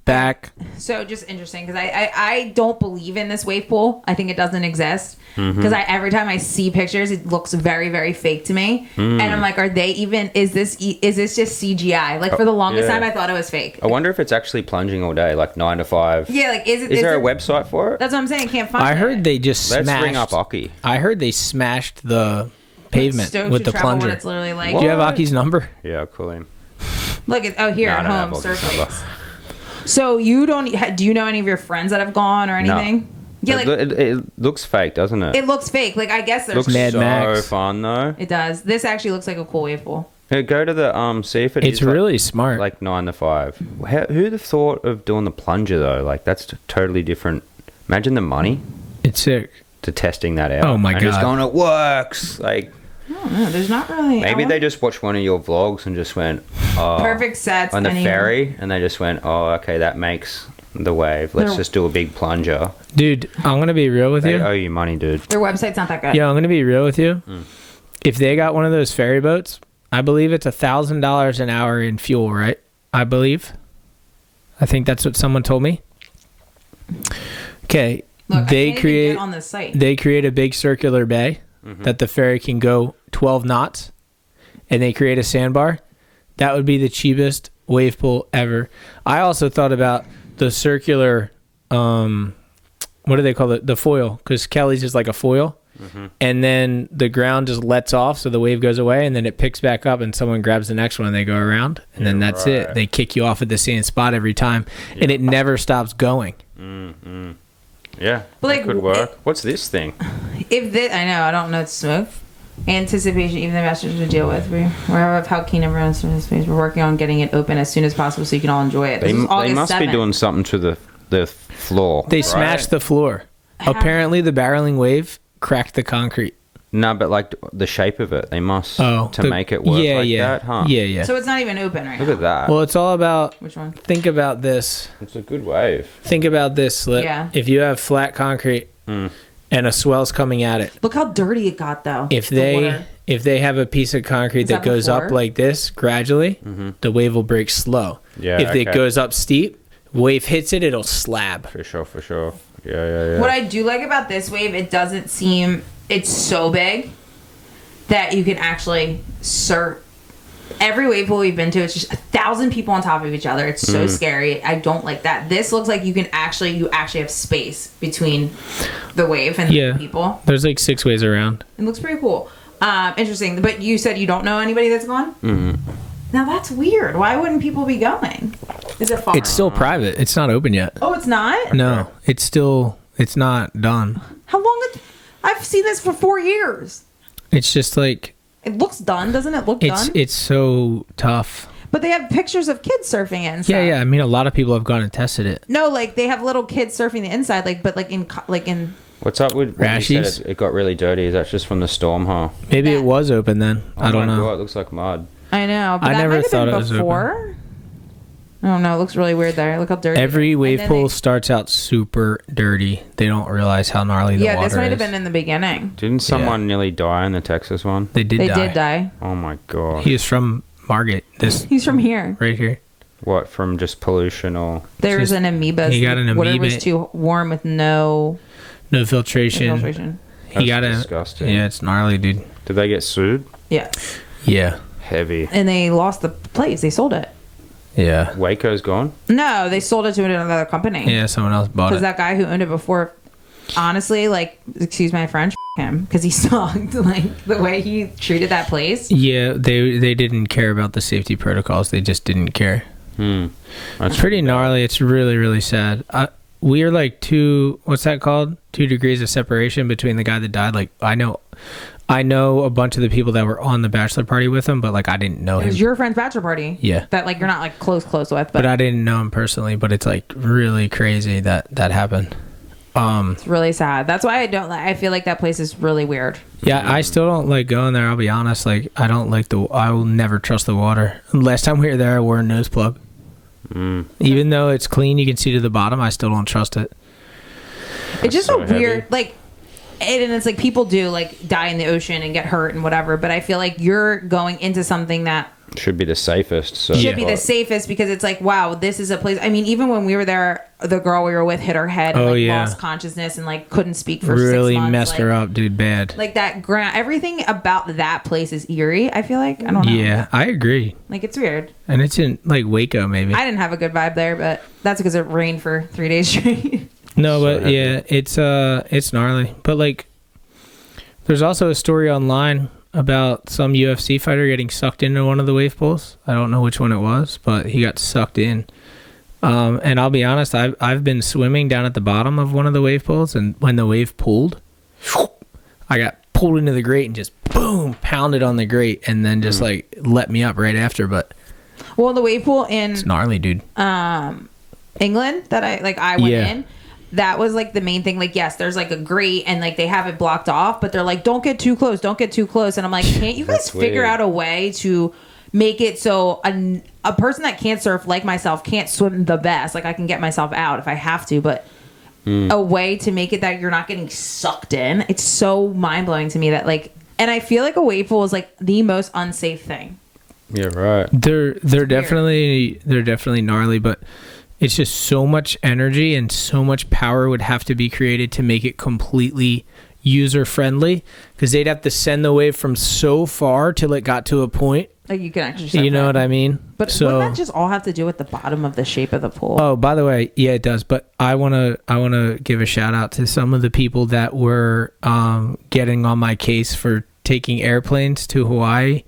Speaker 2: Back.
Speaker 1: So just interesting because I don't believe in this wave pool. I think it doesn't exist
Speaker 3: Mm-hmm.
Speaker 1: because every time I see pictures, it looks very very fake to me,
Speaker 3: Mm.
Speaker 1: and I'm like, are they even? Is this just CGI? Like for the longest
Speaker 3: yeah.
Speaker 1: time, I thought it was fake.
Speaker 3: I wonder if it's actually plunging all day, like 9 to 5.
Speaker 1: Yeah, like is it?
Speaker 3: Is there a website for it?
Speaker 1: That's what I'm saying. I can't find.
Speaker 2: I
Speaker 1: it.
Speaker 2: heard they just
Speaker 3: Let's
Speaker 2: smashed.
Speaker 3: ring up Aki.
Speaker 2: I heard they smashed the pavement
Speaker 1: Stoked
Speaker 2: with
Speaker 1: to
Speaker 2: the
Speaker 1: travel when
Speaker 2: plunger.
Speaker 1: It's literally like
Speaker 2: Do you have
Speaker 3: What?
Speaker 2: Aki's number?
Speaker 3: Yeah, I'll call him.
Speaker 1: look at here
Speaker 3: No, I
Speaker 1: at
Speaker 3: don't have
Speaker 1: home.
Speaker 3: all
Speaker 1: Surf
Speaker 3: this number.
Speaker 1: Lakes. So you don't? Do you know any of your friends that have gone or anything? Yeah, like
Speaker 3: it looks fake, doesn't it?
Speaker 1: it looks fake. Like I guess there's.
Speaker 3: looks
Speaker 2: Mad
Speaker 3: so
Speaker 2: Max.
Speaker 3: fun though.
Speaker 1: It does. This actually looks like a cool wave pool.
Speaker 3: Hey, go to the see if it
Speaker 2: It's
Speaker 3: is, like-
Speaker 2: really smart.
Speaker 3: like 9 to 5. Who'd have thought of doing the plunger though? Like that's totally different. Imagine the money
Speaker 2: It's sick.
Speaker 3: to testing that out.
Speaker 2: Oh my
Speaker 3: and just
Speaker 2: God.
Speaker 3: going, it works. Like
Speaker 1: I don't know. There's not really.
Speaker 3: maybe they just watched one of your vlogs and just went, oh,
Speaker 1: perfect sets
Speaker 3: on the
Speaker 1: anyway.
Speaker 3: ferry, and they just went, oh, okay, that makes the wave. Let's
Speaker 1: They're-
Speaker 3: just do a big plunger.
Speaker 2: Dude, I'm gonna be real with
Speaker 3: They
Speaker 2: you.
Speaker 3: owe you money, dude.
Speaker 1: Their website's not that good.
Speaker 2: Yeah, I'm gonna be real with you.
Speaker 3: Mm.
Speaker 2: If they got one of those ferry boats, I believe it's $1,000 an hour in fuel, right? I believe. I think that's what someone told me. Okay,
Speaker 1: Look,
Speaker 2: they
Speaker 1: I can't
Speaker 2: create
Speaker 1: even get on this site.
Speaker 2: they create a big circular bay that the ferry can go 12 knots, and they create a sandbar. That would be the cheapest wave pool ever. I also thought about the circular, what do they call it? The foil, because Kelly's is like a foil. And then the ground just lets off, so the wave goes away, and then it picks back up, and someone grabs the next one, and they go around, and then that's it.
Speaker 3: right.
Speaker 2: They kick you off at the same spot every time, and it never stops going.
Speaker 3: Yeah,
Speaker 1: But,
Speaker 3: that
Speaker 1: like,
Speaker 3: could work. What's this thing?
Speaker 1: If this, I know, I don't know. It's smoke. Anticipation, even the masters to deal with. We're aware of how keen everyone is in this space. We're working on getting it open as soon as possible so you can all enjoy it. This is
Speaker 3: They
Speaker 1: August
Speaker 3: must
Speaker 1: 7th.
Speaker 3: be doing something to the floor.
Speaker 2: They
Speaker 3: right?
Speaker 2: smashed the floor. Apparently, the barreling wave cracked the concrete.
Speaker 3: No, but like the shape of it, they must to
Speaker 2: the-
Speaker 3: make it work like that, huh?
Speaker 2: Yeah, yeah.
Speaker 1: So it's not even open right
Speaker 3: Look
Speaker 1: now.
Speaker 3: at that.
Speaker 2: Well, it's all about.
Speaker 1: Which one?
Speaker 2: Think about this.
Speaker 3: It's a good wave.
Speaker 2: Think about this, Slip.
Speaker 1: Yeah.
Speaker 2: If you have flat concrete and a swell's coming at it,
Speaker 1: Look how dirty it got, though.
Speaker 2: if
Speaker 1: The
Speaker 2: they
Speaker 1: water.
Speaker 2: have a piece of concrete
Speaker 1: Is
Speaker 2: that
Speaker 1: that
Speaker 2: goes up
Speaker 1: before?
Speaker 2: like this gradually, the wave will break slow.
Speaker 3: Yeah,
Speaker 2: If it
Speaker 3: okay.
Speaker 2: goes up steep, wave hits it, it'll slab.
Speaker 3: For sure, for sure. Yeah.
Speaker 1: What I do like about this wave, it doesn't seem, it's so big that you can actually surf. Every wave pool we've been to, it's just 1,000 people on top of each other. It's so scary. I don't like that. This looks like you actually have space between the wave and the people.
Speaker 2: There's like 6 ways around.
Speaker 1: It looks pretty cool. Interesting. But you said you don't know anybody that's gone?
Speaker 3: Mm-hmm.
Speaker 1: Now that's weird. Why wouldn't people be going? Is it far?
Speaker 2: It's still private. It's not open yet.
Speaker 1: Oh, it's not?
Speaker 2: No, it's not done.
Speaker 1: How long? I've seen this for 4 years.
Speaker 2: It's just like,
Speaker 1: It looks done, doesn't it? Look done.
Speaker 2: it's so tough.
Speaker 1: But they have pictures of kids surfing it and stuff.
Speaker 2: Yeah. I mean, a lot of people have gone and tested it.
Speaker 1: No, like they have little kids surfing the inside, but in.
Speaker 3: What's up with when you said
Speaker 2: Rashies?
Speaker 3: it got really dirty? Is that just from the storm, huh?
Speaker 2: Maybe it was open then. I don't
Speaker 3: my
Speaker 2: know.
Speaker 3: God, it looks like mud.
Speaker 1: I know. But
Speaker 2: I
Speaker 1: that
Speaker 2: never
Speaker 1: might have
Speaker 2: thought
Speaker 1: been
Speaker 2: it was
Speaker 1: before. I don't know. It looks really weird there. Look how dirty.
Speaker 2: Every
Speaker 1: it is.
Speaker 2: wave
Speaker 1: And then
Speaker 2: pool starts out super dirty. They don't realize how gnarly the water is.
Speaker 1: this might have been in the beginning.
Speaker 3: Didn't someone nearly die in the Texas one?
Speaker 2: They did
Speaker 1: They
Speaker 2: die.
Speaker 1: did die.
Speaker 3: Oh my God.
Speaker 2: He is from Margate. This
Speaker 1: He's from here.
Speaker 2: right here.
Speaker 3: What, from just pollution or?
Speaker 1: There was
Speaker 2: Just-
Speaker 1: an amoeba.
Speaker 2: he got an
Speaker 1: Water
Speaker 2: amoeba.
Speaker 1: was too warm with no
Speaker 2: No filtration.
Speaker 1: filtration.
Speaker 2: He got
Speaker 3: That's
Speaker 2: a.
Speaker 3: disgusting.
Speaker 2: Yeah, it's gnarly, dude.
Speaker 3: Did they get sued?
Speaker 1: Yeah.
Speaker 2: Yeah.
Speaker 3: Heavy.
Speaker 1: And they lost the place. They sold it.
Speaker 2: Yeah.
Speaker 3: Waco's gone?
Speaker 1: No, they sold it to another company.
Speaker 2: Yeah, someone else bought
Speaker 1: Because
Speaker 2: it.
Speaker 1: that guy who owned it before, honestly, like, excuse my French, him. Because he sucked. Like, the way he treated that place.
Speaker 2: Yeah, they didn't care about the safety protocols. They just didn't care.
Speaker 3: That's
Speaker 2: It's pretty gnarly. It's really, really sad. We are like what's that called? 2 degrees of separation between the guy that died. Like, I know a bunch of the people that were on the bachelor party with him, but like I didn't know
Speaker 1: It
Speaker 2: him.
Speaker 1: was your friend's bachelor party.
Speaker 2: Yeah.
Speaker 1: That, like, you're not, like, close with.
Speaker 2: But I didn't know him personally, but it's like really crazy that happened.
Speaker 1: It's really sad. That's why I feel like that place is really weird.
Speaker 2: Yeah, I still don't like going there. I'll be honest. Like, I will never trust the water. Last time we were there, I wore a nose plug. Even though it's clean, you can see to the bottom, I still don't trust it.
Speaker 1: It's just
Speaker 3: so
Speaker 1: a weird,
Speaker 3: heavy.
Speaker 1: like, and it's like people do, like, die in the ocean and get hurt and whatever, but I feel like you're going into something that
Speaker 3: Should be the safest. So
Speaker 1: should be the safest because it's like, wow, this is a place. I mean, even when we were there, the girl we were with hit her head and
Speaker 2: Oh,
Speaker 1: like,
Speaker 2: yeah.
Speaker 1: lost consciousness and like couldn't speak for
Speaker 2: Really
Speaker 1: 6 months.
Speaker 2: messed
Speaker 1: like,
Speaker 2: her up, dude, bad.
Speaker 1: Like that ground, everything about that place is eerie. I feel like I don't know.
Speaker 2: Yeah, I agree.
Speaker 1: Like it's weird.
Speaker 2: And it's in like Waco, maybe.
Speaker 1: I didn't have a good vibe there, but that's because it rained for 3 days straight.
Speaker 2: No,
Speaker 3: So
Speaker 2: but yeah, it's gnarly. But like, there's also a story online about some UFC fighter getting sucked into one of the wave pools. I don't know which one it was, but he got sucked in. And I'll be honest, I've been swimming down at the bottom of one of the wave pools, and when the wave pulled, I got pulled into the grate and just boom, pounded on the grate, and then just like let me up right after. But
Speaker 1: Well, the wave pool in
Speaker 2: it's gnarly, dude.
Speaker 1: England that I went in, that was like the main thing. Like, yes, there's like a grate and like they have it blocked off, but they're like, don't get too close. And I'm like, can't you guys
Speaker 3: That's
Speaker 1: figure
Speaker 3: weird.
Speaker 1: out a way to make it so a person that can't surf like myself can't swim the best? Like I can get myself out if I have to, but a way to make it that you're not getting sucked in. It's so mind blowing to me that like, and I feel like a wave pool is like the most unsafe thing.
Speaker 3: Yeah, right.
Speaker 2: They're definitely gnarly, but it's just so much energy and so much power would have to be created to make it completely user friendly, because they'd have to send the wave from so far till it got to a point.
Speaker 1: Like you can actually surf
Speaker 2: You know
Speaker 1: it.
Speaker 2: what I mean?
Speaker 1: But wouldn't that just all have to do with the bottom of the shape of the pool?
Speaker 2: Oh, by the way, yeah, it does. But I wanna give a shout out to some of the people that were getting on my case for taking airplanes to Hawaii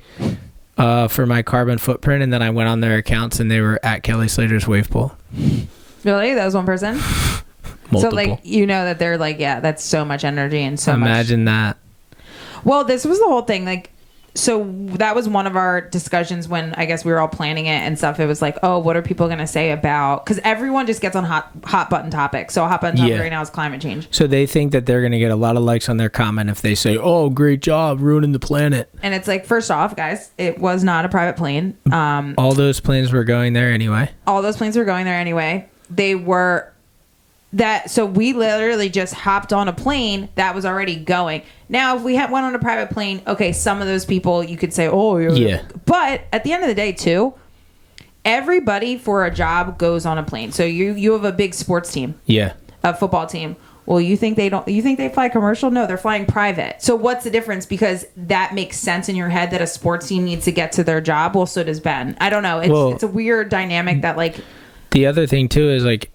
Speaker 2: for my carbon footprint, and then I went on their accounts and they were at Kelly Slater's wave pool.
Speaker 1: Really? That was one person?
Speaker 2: Multiple.
Speaker 1: So like you know that they're like, yeah, that's so much energy and so much.
Speaker 2: Imagine that.
Speaker 1: Well, this was the whole thing. Like, so that was one of our discussions when I guess we were all planning it and stuff. It was like, oh, what are people going to say about? Because everyone just gets on hot button topics. So a hot button topic
Speaker 2: Yeah.
Speaker 1: right now is climate change.
Speaker 2: So they think that they're going to get a lot of likes on their comment if they say, "Oh, great job ruining the planet."
Speaker 1: And it's like, first off, guys, it was not a private plane.
Speaker 2: All those planes were going there anyway.
Speaker 1: All those planes were going there anyway. They were that. So we literally just hopped on a plane that was already going. Now, if we went on a private plane, okay, some of those people you could say, oh,
Speaker 2: Yeah.
Speaker 1: But at the end of the day, too, everybody for a job goes on a plane. So you have a big sports team.
Speaker 2: Yeah.
Speaker 1: a football team. Well, you think they fly commercial? No, they're flying private. So what's the difference? Because that makes sense in your head that a sports team needs to get to their job. Well, so does Ben. I don't know. It's a weird dynamic that like.
Speaker 2: The other thing too is like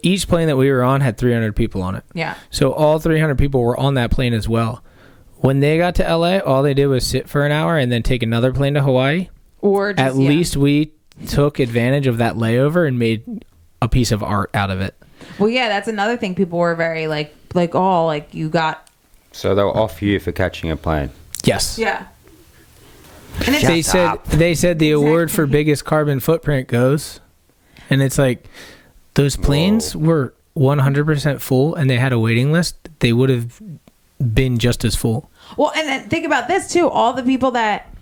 Speaker 2: each plane that we were on had 300 people on it.
Speaker 1: Yeah.
Speaker 2: So all 300 people were on that plane as well. When they got to LA, all they did was sit for an hour and then take another plane to Hawaii.
Speaker 1: Or just,
Speaker 2: at least we took advantage of that layover and made a piece of art out of it.
Speaker 1: Well, yeah, that's another thing. People were very like you got.
Speaker 3: So they were off you for catching a plane.
Speaker 2: Yes.
Speaker 1: Yeah. And
Speaker 2: They said the award for biggest carbon footprint goes, and it's like those planes were 100% full, and they had a waiting list. They would have been just as full.
Speaker 1: Well, and then think about this too. All the people that,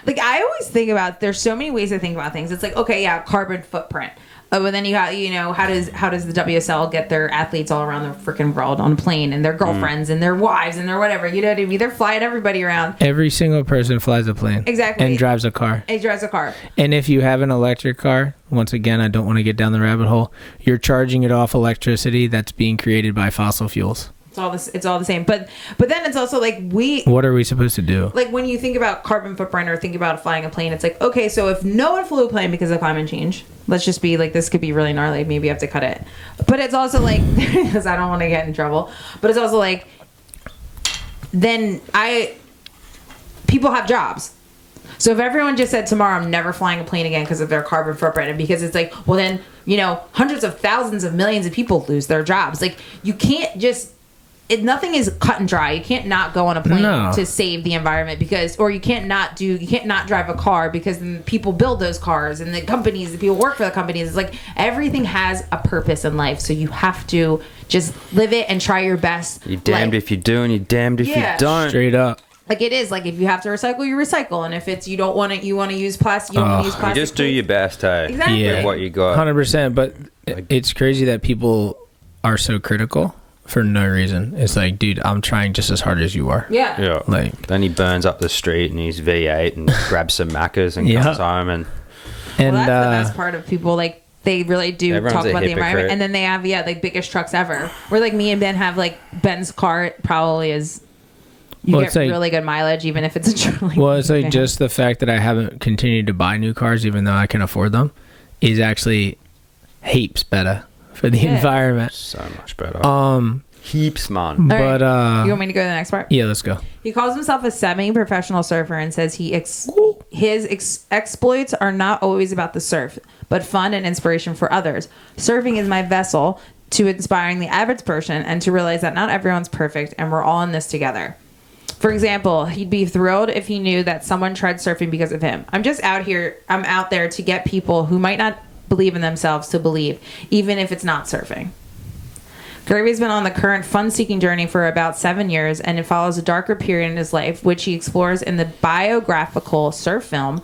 Speaker 1: like, I always think about. There's so many ways to think about things. It's like, okay, yeah, carbon footprint. But then you got, how does the WSL get their athletes all around the freaking world on a plane and their girlfriends and their wives and their whatever? You know what I mean? They're flying everybody around.
Speaker 2: Every single person flies a plane.
Speaker 1: Exactly.
Speaker 2: And drives a car.
Speaker 1: And drives a car.
Speaker 2: And if you have an electric car, once again, I don't want to get down the rabbit hole, you're charging it off electricity that's being created by fossil fuels.
Speaker 1: It's all the same. But then it's also like
Speaker 2: what are we supposed to do?
Speaker 1: Like when you think about carbon footprint or think about flying a plane, it's like, okay, so if no one flew a plane because of climate change, let's just be like, this could be really gnarly. Maybe you have to cut it. But it's also like, because I don't want to get in trouble, but it's also like, people have jobs. So if everyone just said tomorrow, I'm never flying a plane again because of their carbon footprint, and because it's like, well then, hundreds of thousands of millions of people lose their jobs. Like you can't just, nothing is cut and dry. You can't not go on a plane to save the environment or you can't not drive a car because then people build those cars and the people work for the companies. It's like everything has a purpose in life. So you have to just live it and try your best.
Speaker 3: You're damned if you do and you're damned if you don't.
Speaker 2: Straight up.
Speaker 1: Like it is like if you have to recycle, you recycle, and if it's you want to use plastic, you want to use plastic.
Speaker 3: You just do your best, hey.
Speaker 1: Exactly.
Speaker 3: With what you got.
Speaker 2: 100%. But it's crazy that people are so critical for no reason. It's like, dude, I'm trying just as hard as you are.
Speaker 3: Yeah.
Speaker 2: Like
Speaker 3: then he burns up the street and he's V8 and grabs some Maccas and comes home and
Speaker 1: well, that's the best part of people. Like they really do talk about the environment, and then they have like biggest trucks ever. Where like me and Ben have like Ben's car probably is. You get really good mileage, even if it's a trolley.
Speaker 2: Well, it's like just the fact that I haven't continued to buy new cars, even though I can afford them, is actually heaps better for the environment.
Speaker 3: So much better. Heaps, man.
Speaker 2: But
Speaker 1: you want me to go to the next part?
Speaker 2: Yeah, let's go.
Speaker 1: He calls himself a semi-professional surfer and says his exploits are not always about the surf, but fun and inspiration for others. Surfing is my vessel to inspiring the average person and to realize that not everyone's perfect and we're all in this together. For example, he'd be thrilled if he knew that someone tried surfing because of him. I'm out there to get people who might not believe in themselves to believe, even if it's not surfing. Garvey's been on the current fun-seeking journey for about 7 years, and it follows a darker period in his life, which he explores in the biographical surf film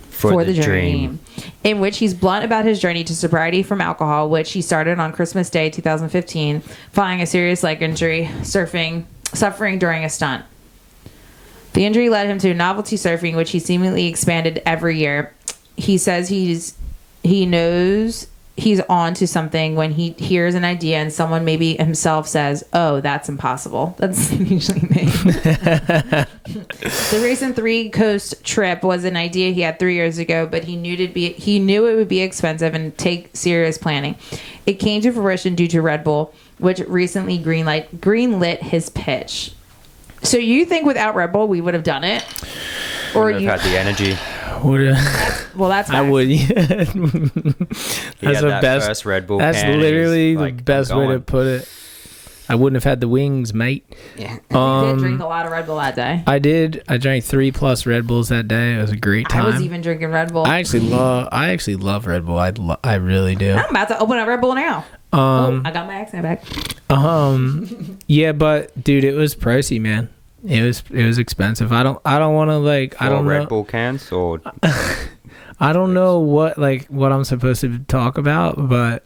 Speaker 1: For the Dream, in which he's blunt about his journey to sobriety from alcohol, which he started on Christmas Day 2015, following a serious leg injury, suffering during a stunt. The injury led him to novelty surfing, which he seemingly expanded every year. He says he knows he's on to something when he hears an idea and someone, maybe himself, says, "Oh, that's impossible." That's usually me. The recent 3-coast trip was an idea he had 3 years ago, but he knew it would be expensive and take serious planning. It came to fruition due to Red Bull, which recently greenlit his pitch. So you think without Red Bull we would have done it? Or
Speaker 3: you had the energy?
Speaker 1: Well, that's
Speaker 2: I would. That's the best.
Speaker 3: First Red Bull
Speaker 2: that's
Speaker 3: can,
Speaker 2: literally the best way to put it. I wouldn't have had the wings, mate.
Speaker 1: Yeah. You did drink a lot of Red Bull that day.
Speaker 2: I did. I drank 3+ Red Bulls that day. It was a great time.
Speaker 1: I was even drinking Red Bull.
Speaker 2: I actually love Red Bull. I really do.
Speaker 1: I'm about to open a Red Bull now. I got my accent back.
Speaker 2: Yeah, but dude, it was pricey, man. It was expensive. I don't want to I don't know.
Speaker 3: Red Bull cans or
Speaker 2: I don't know what I'm supposed to talk about, but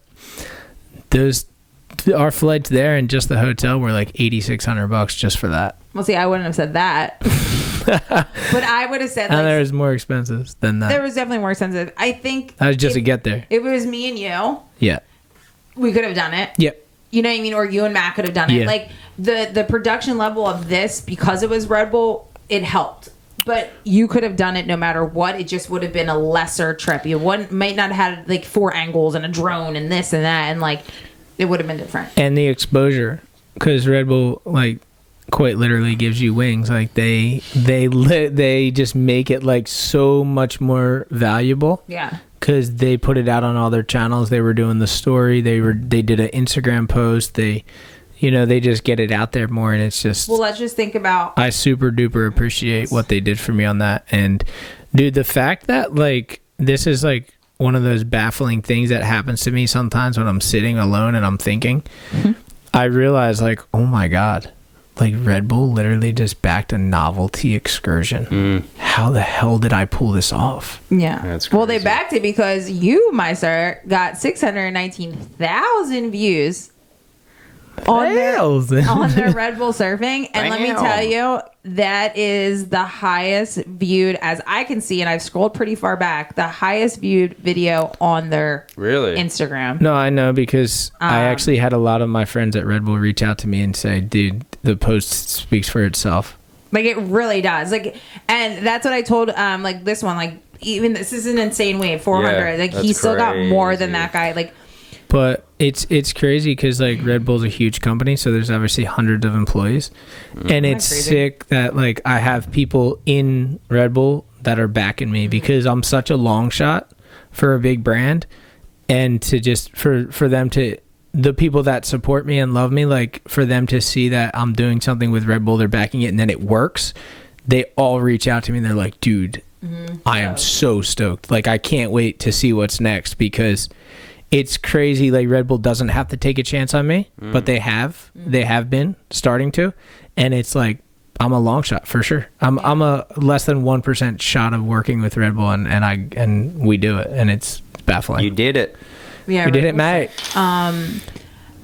Speaker 2: our flights there and just the hotel were like $8,600 just for that.
Speaker 1: Well, see, I wouldn't have said that. But I would have said
Speaker 2: and there was more expensive than that.
Speaker 1: There was definitely more expensive. I think
Speaker 2: that was just to get there.
Speaker 1: If it was me and you,
Speaker 2: yeah,
Speaker 1: we could have done it.
Speaker 2: Yep.
Speaker 1: You know what I mean? Or you and Matt could have done it.
Speaker 2: Yeah.
Speaker 1: Like the production level of this, because it was Red Bull, it helped. But you could have done it no matter what. It just would have been a lesser trip. You might not have had like 4 angles and a drone and this and that, and like it would have been different.
Speaker 2: And the exposure, because Red Bull like quite literally gives you wings. Like they just make it like so much more valuable.
Speaker 1: Yeah.
Speaker 2: Because they put it out on all their channels. They were doing the story. They did an Instagram post. They just get it out there more, and it's just.
Speaker 1: Well, let's just think about.
Speaker 2: I super duper appreciate what they did for me on that, and dude, the fact that like this is like one of those baffling things that happens to me sometimes when I'm sitting alone and I'm thinking. Mm-hmm. I realize like, oh my god, like Red Bull literally just backed a novelty excursion. How the hell did I pull this off?
Speaker 1: Yeah.
Speaker 3: That's
Speaker 1: well, they
Speaker 3: crazy.
Speaker 1: backed it because you, my sir, got 619,000 views on their Red Bull surfing. And let me tell you, that is the highest viewed, as I can see, and I've scrolled pretty far back, the highest viewed video on their Instagram.
Speaker 2: No, I know, because I actually had a lot of my friends at Red Bull reach out to me and say, dude, the post speaks for itself.
Speaker 1: Like, it really does. Like, and that's what I told, like, this one, like, even this is an insane wave, 400.
Speaker 3: Yeah,
Speaker 1: like, he still got more than that guy. Like,
Speaker 2: but it's crazy because like Red Bull's a huge company, so there's obviously hundreds of employees, and it's sick that like I have people in Red Bull that are backing me because I'm such a long shot for a big brand, and to just for them to, the people that support me and love me, like for them to see that I'm doing something with Red Bull, they're backing it, and then it works. They all reach out to me and they're like, dude, I am so stoked. Like I can't wait to see what's next, because it's crazy. Like Red Bull doesn't have to take a chance on me, but they have been starting to, and it's like I'm a long shot for sure. I'm a less than 1% shot of working with Red Bull, and we do it, and it's baffling.
Speaker 3: You did it.
Speaker 1: yeah,
Speaker 2: We did it, mate.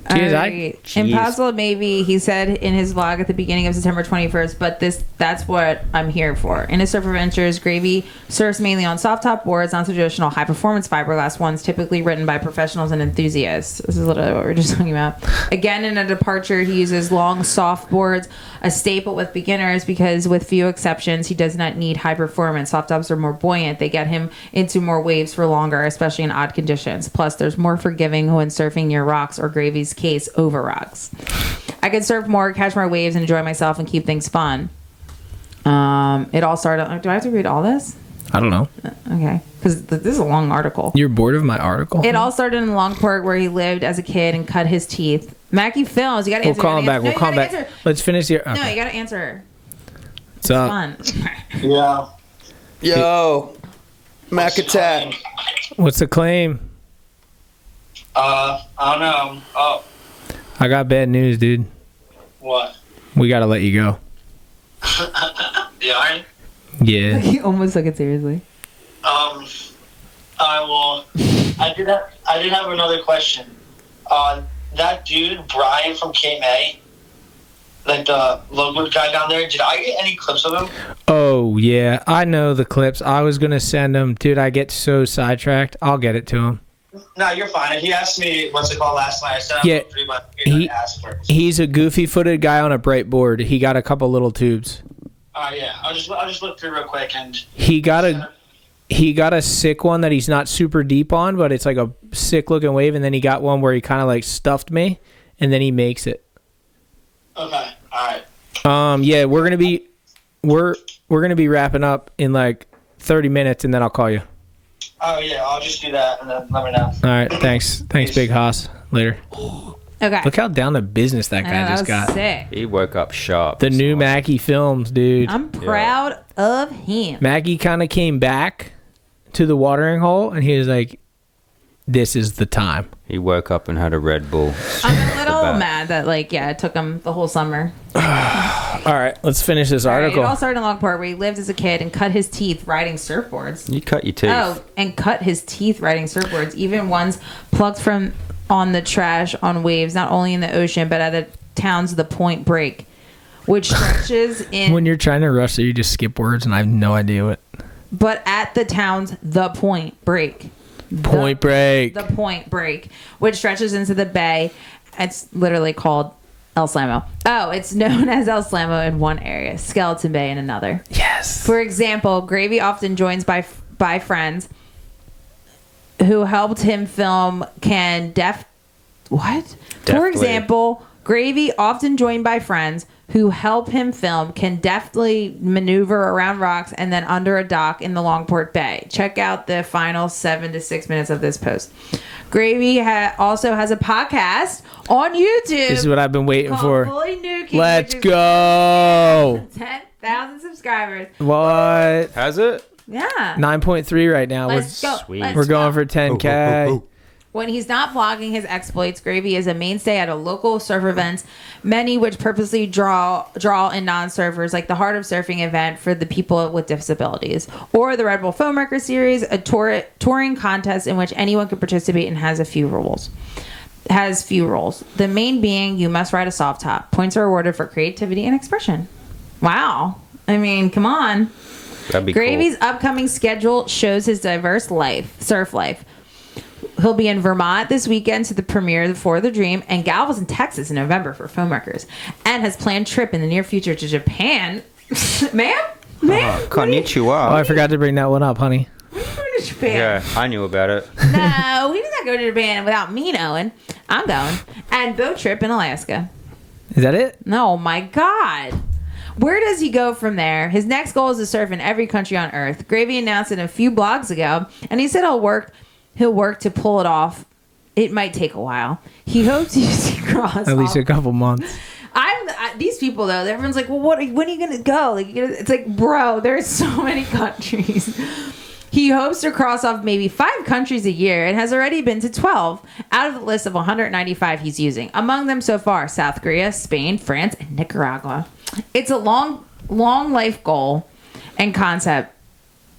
Speaker 2: Cheers,
Speaker 1: Alright. Impossible maybe, he said in his vlog at the beginning of September 21st, but that's what I'm here for. In his surf adventures, Gravy surfs mainly on soft top boards, non-traditional high performance fiberglass ones, typically written by professionals and enthusiasts. This is literally what we we're just talking about. Again, in a departure, he uses long soft boards, a staple with beginners, because with few exceptions, he does not need high performance. Soft tops are more buoyant. They get him into more waves for longer, especially in odd conditions. Plus, there's more forgiving when surfing near rocks, or Gravy's case, over rocks. I could surf more, catch more waves, and enjoy myself and keep things fun. It all started. Do I have to read all this?
Speaker 2: I don't know.
Speaker 1: Okay, because this is a long article.
Speaker 2: You're bored of my article?
Speaker 1: It all started in Longport, where he lived as a kid and cut his teeth. Mackie Films. You got to answer.
Speaker 2: We'll call him back. We'll call him back.
Speaker 1: Answer.
Speaker 2: Let's finish here. Okay.
Speaker 1: No, you got to answer her.
Speaker 2: What's up?
Speaker 1: Fun.
Speaker 6: Yeah.
Speaker 3: Yo, Macatat.
Speaker 2: What's the claim?
Speaker 6: I don't know. Oh,
Speaker 2: I got bad news, dude.
Speaker 6: what?
Speaker 2: We gotta let you go.
Speaker 6: Yeah.
Speaker 2: Yeah.
Speaker 1: He almost took it seriously.
Speaker 6: I did have another question. That dude Brian from KMA, like the logo guy down there. Did I get any clips of him?
Speaker 2: Oh yeah, I know the clips. I was gonna send them, dude. I get so sidetracked. I'll get it to him.
Speaker 6: No, you're fine. He asked me what's it called last night. I sent him
Speaker 2: Yeah,
Speaker 6: 3 months.
Speaker 2: he-
Speaker 6: Asked for it.
Speaker 2: He's a goofy-footed guy on a bright board. He got a couple little tubes.
Speaker 6: Yeah. I'll just look through real quick and.
Speaker 2: He got a sick one that he's not super deep on, but it's like a sick looking wave. And then he got one where he kind of like stuffed me, and then he makes it.
Speaker 6: Okay. All right.
Speaker 2: Yeah, we're gonna be wrapping up in like 30 minutes, and then I'll call you.
Speaker 6: Oh yeah. I'll just do that and then let me know.
Speaker 2: All right, thanks, Big Hoss. Later.
Speaker 1: Okay.
Speaker 2: Look how down to business that
Speaker 1: I know,
Speaker 2: guy
Speaker 1: that
Speaker 2: just
Speaker 1: was
Speaker 2: got.
Speaker 1: sick.
Speaker 3: He woke up sharp.
Speaker 2: The
Speaker 3: this
Speaker 2: new
Speaker 3: morning.
Speaker 2: Mackie Films, dude.
Speaker 1: I'm proud of him.
Speaker 2: Mackie kind of came back to the watering hole, and he was like, "This is the time."
Speaker 3: He woke up and had a Red Bull.
Speaker 1: I'm a little
Speaker 3: bat.
Speaker 1: mad that it took him the whole summer.
Speaker 2: All right, let's finish this
Speaker 1: All right,
Speaker 2: article.
Speaker 1: it all started in Longport, where he lived as a kid and cut his teeth riding surfboards.
Speaker 3: You cut your teeth.
Speaker 1: Oh, and cut his teeth riding surfboards, even ones plucked from on the trash on waves, not only in the ocean, but at the town's The Point Break, which stretches in...
Speaker 2: When you're trying to rush, you just skip words, and I have no idea what.
Speaker 1: But at the town's The Point Break.
Speaker 2: Point Break.
Speaker 1: The Point Break, which stretches into the bay. It's literally called El Slamo. Oh, it's known as El Slamo in one area, Skeleton Bay in another.
Speaker 2: Yes.
Speaker 1: For example, Gravy often joins by friends who helped him film For
Speaker 3: Deftly.
Speaker 1: example, Gravy, often joined by friends who help him film, can deftly maneuver around rocks and then under a dock in the Longport Bay. Check out the final 7 to 6 minutes of this post. Gravy also has a podcast on YouTube.
Speaker 2: This is what I've been waiting
Speaker 1: called
Speaker 2: for.
Speaker 1: Fully Nuking,
Speaker 2: Let's
Speaker 1: which is
Speaker 2: go.
Speaker 1: 10,000 subscribers.
Speaker 2: What?
Speaker 3: Has it?
Speaker 1: Yeah.
Speaker 2: 9.3 right now.
Speaker 1: Let's go.
Speaker 3: Sweet.
Speaker 1: Let's
Speaker 2: We're going
Speaker 1: go.
Speaker 2: for 10K.
Speaker 1: When he's not vlogging his exploits, Gravy is a mainstay at a local surf events, many which purposely draw in non-surfers, like the Heart of Surfing event for the people with disabilities, or the Red Bull Foamwrecker Series, a touring contest in which anyone can participate and has few rules. The main being you must ride a soft top. Points are awarded for creativity and expression. Wow. I mean, come on.
Speaker 3: That'd be
Speaker 1: Gravy's
Speaker 3: cool.
Speaker 1: upcoming schedule shows his diverse surf life. He'll be in Vermont this weekend to the premiere of For the Dream, and Galveston, Texas in November for Foamwreckers, and has planned trip in the near future to Japan. Ma'am?
Speaker 3: Konnichiwa.
Speaker 2: Oh, I forgot to bring that one up, honey.
Speaker 1: We're going to Japan.
Speaker 3: Yeah, I knew about it.
Speaker 1: No, we did not go to Japan without me knowing. I'm going. And boat trip in Alaska.
Speaker 2: Is that it?
Speaker 1: No, my God. Where does he go from there? His next goal is to surf in every country on Earth. Gravy announced it a few blogs ago, and he said he'll work to pull it off. It might take a while. He hopes to cross
Speaker 2: At least a couple months.
Speaker 1: these people though, everyone's like, well, when are you gonna go? Like, it's like, bro, there's so many countries. He hopes to cross off maybe 5 countries a year and has already been to 12 out of the list of 195 he's using. Among them so far, South Korea, Spain, France, and Nicaragua. It's a long life goal and concept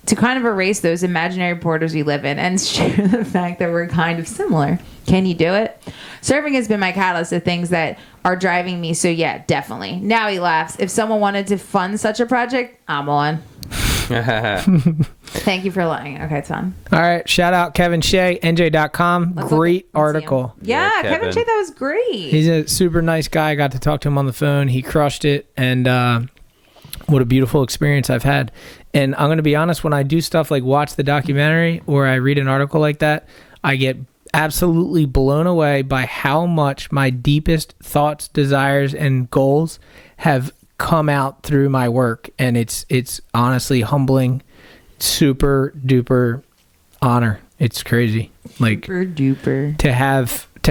Speaker 1: to kind of erase those imaginary borders we live in and share the fact that we're kind of similar. Can you do it? Surfing has been my catalyst to things that are driving me, so yeah, definitely. Now he laughs. If someone wanted to fund such a project, I'm on. Thank you for letting. Okay, it's on.
Speaker 2: All right. Shout out Kevin Shea, NJ.com.
Speaker 1: Let's
Speaker 2: Great
Speaker 1: let's see him.
Speaker 2: article.
Speaker 1: Yeah,
Speaker 3: Yeah,
Speaker 1: Kevin
Speaker 3: Kevin.
Speaker 1: Shea, that was great.
Speaker 2: He's a super nice guy. I got to talk to him on the phone. He crushed it. And what a beautiful experience I've had. And I'm going to be honest, when I do stuff like watch the documentary or I read an article like that, I get absolutely blown away by how much my deepest thoughts, desires, and goals have come out through my work. And it's honestly humbling, super duper honor. It's crazy. Like,
Speaker 1: Super duper.
Speaker 2: to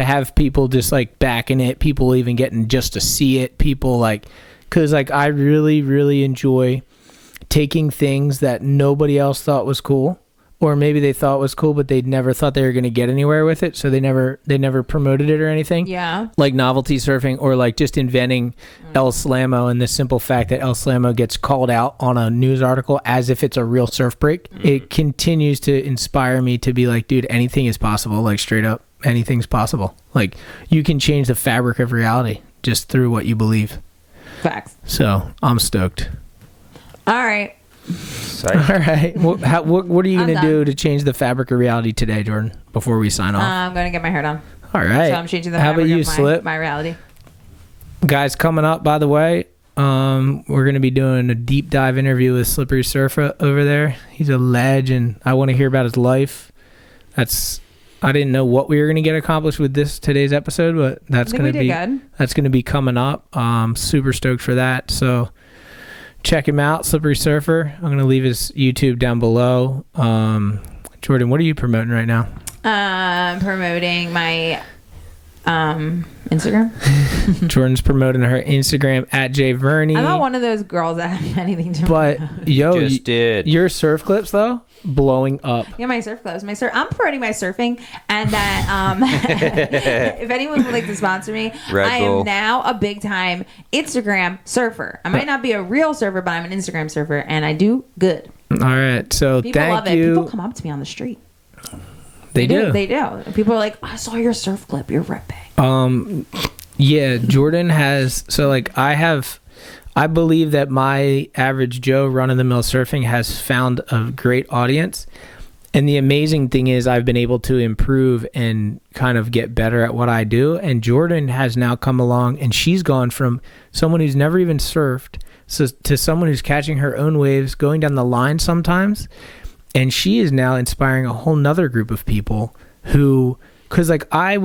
Speaker 2: have people just like backing it, people even getting just to see it, people like, because like I really enjoy taking things that nobody else thought was cool, or maybe they thought was cool but they never thought they were going to get anywhere with it, so they never promoted it or anything.
Speaker 1: Yeah.
Speaker 2: Like novelty surfing, or like just inventing El Slamo, and the simple fact that El Slamo gets called out on a news article as if it's a real surf break. It continues to inspire me to be like, dude, anything is possible. Like, straight up, anything's possible. Like, you can change the fabric of reality just through what you believe.
Speaker 1: Facts.
Speaker 2: So I'm stoked.
Speaker 1: All right.
Speaker 3: Say.
Speaker 2: All right. What are you
Speaker 1: I'm
Speaker 2: going to
Speaker 1: done.
Speaker 2: do to change the fabric of reality today, Jordan, before we sign off?
Speaker 1: I'm going to get my hair done.
Speaker 2: All right.
Speaker 1: So I'm changing the
Speaker 2: How about
Speaker 1: fabric
Speaker 2: you,
Speaker 1: of
Speaker 2: Slip?
Speaker 1: my reality.
Speaker 2: Guys, coming up, by the way, we're going to be doing a deep dive interview with Slippery Surfer over there. He's a legend. I want to hear about his life. I didn't know what we were going to get accomplished with today's episode, but that's
Speaker 1: I think
Speaker 2: going to
Speaker 1: we
Speaker 2: be
Speaker 1: did good.
Speaker 2: that's going to be coming up. Super stoked for that. So check him out, Slippery Surfer. I'm going to leave his YouTube down below. Jordan, what are you promoting right now?
Speaker 1: Promoting my Instagram.
Speaker 2: Jordan's promoting her Instagram at JVerney.
Speaker 1: I'm not one of those girls that have anything to
Speaker 2: But yo,
Speaker 3: Just did.
Speaker 2: your surf clips though, blowing up.
Speaker 1: Yeah, my surf clothes. I'm promoting my surfing, and that if anyone would like to sponsor me,
Speaker 3: Red
Speaker 1: I
Speaker 3: Bull.
Speaker 1: am now a big time Instagram surfer. I might not be a real surfer, but I'm an Instagram surfer, and I do good.
Speaker 2: All right, so
Speaker 1: People
Speaker 2: thank
Speaker 1: love it.
Speaker 2: you.
Speaker 1: People come up to me on the street.
Speaker 2: They do.
Speaker 1: They do. People are like, I saw your surf clip. You're ripping.
Speaker 2: Yeah, Jordan has. So like, I believe that my average Joe run of the mill surfing has found a great audience, And the amazing thing is I've been able to improve and kind of get better at what I do. And Jordan has now come along, and she's gone from someone who's never even surfed to someone who's catching her own waves, going down the line sometimes. And she is now inspiring a whole nother group of people who, because like I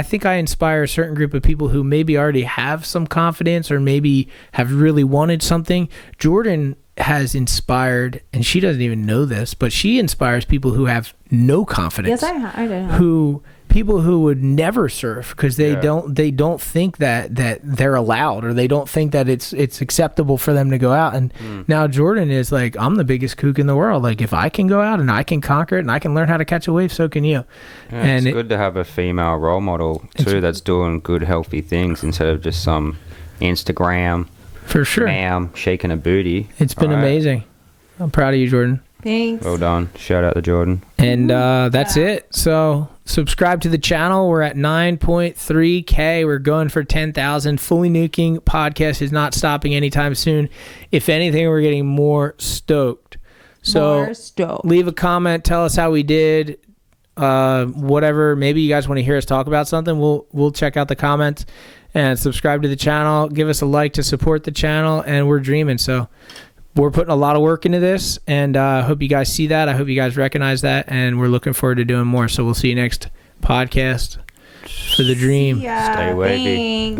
Speaker 2: think I inspire a certain group of people who maybe already have some confidence or maybe have really wanted something. Jordan has inspired, and she doesn't even know this, but she inspires people who have no confidence.
Speaker 1: Yes, I do.
Speaker 2: People who would never surf because they don't think that they're allowed, or they don't think that it's acceptable for them to go out. And now Jordan is like, I'm the biggest kook in the world. Like, if I can go out and I can conquer it and I can learn how to catch a wave, so can you.
Speaker 3: Yeah,
Speaker 2: and
Speaker 3: it's good to have a female role model too that's doing good, healthy things instead of just some Instagram
Speaker 2: for sure
Speaker 3: ma'am shaking a booty.
Speaker 2: It's been amazing. I'm proud of you, Jordan.
Speaker 1: Thanks.
Speaker 3: Well done. Shout out to Jordan.
Speaker 2: And that's it. So subscribe to the channel. We're at 9.3K. We're going for 10,000. Fully Nuking podcast is not stopping anytime soon. If anything, we're getting more stoked. So leave a comment. Tell us how we did. Whatever. Maybe you guys want to hear us talk about something. We'll check out the comments and subscribe to the channel. Give us a like to support the channel. And we're dreaming. So we're putting a lot of work into this, and I hope you guys see that. I hope you guys recognize that, and we're looking forward to doing more. So we'll see you next podcast for the dream.
Speaker 3: Stay wavy.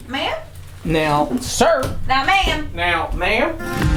Speaker 1: Ma'am?
Speaker 2: Now, sir.
Speaker 1: Now, ma'am.
Speaker 2: Now, ma'am.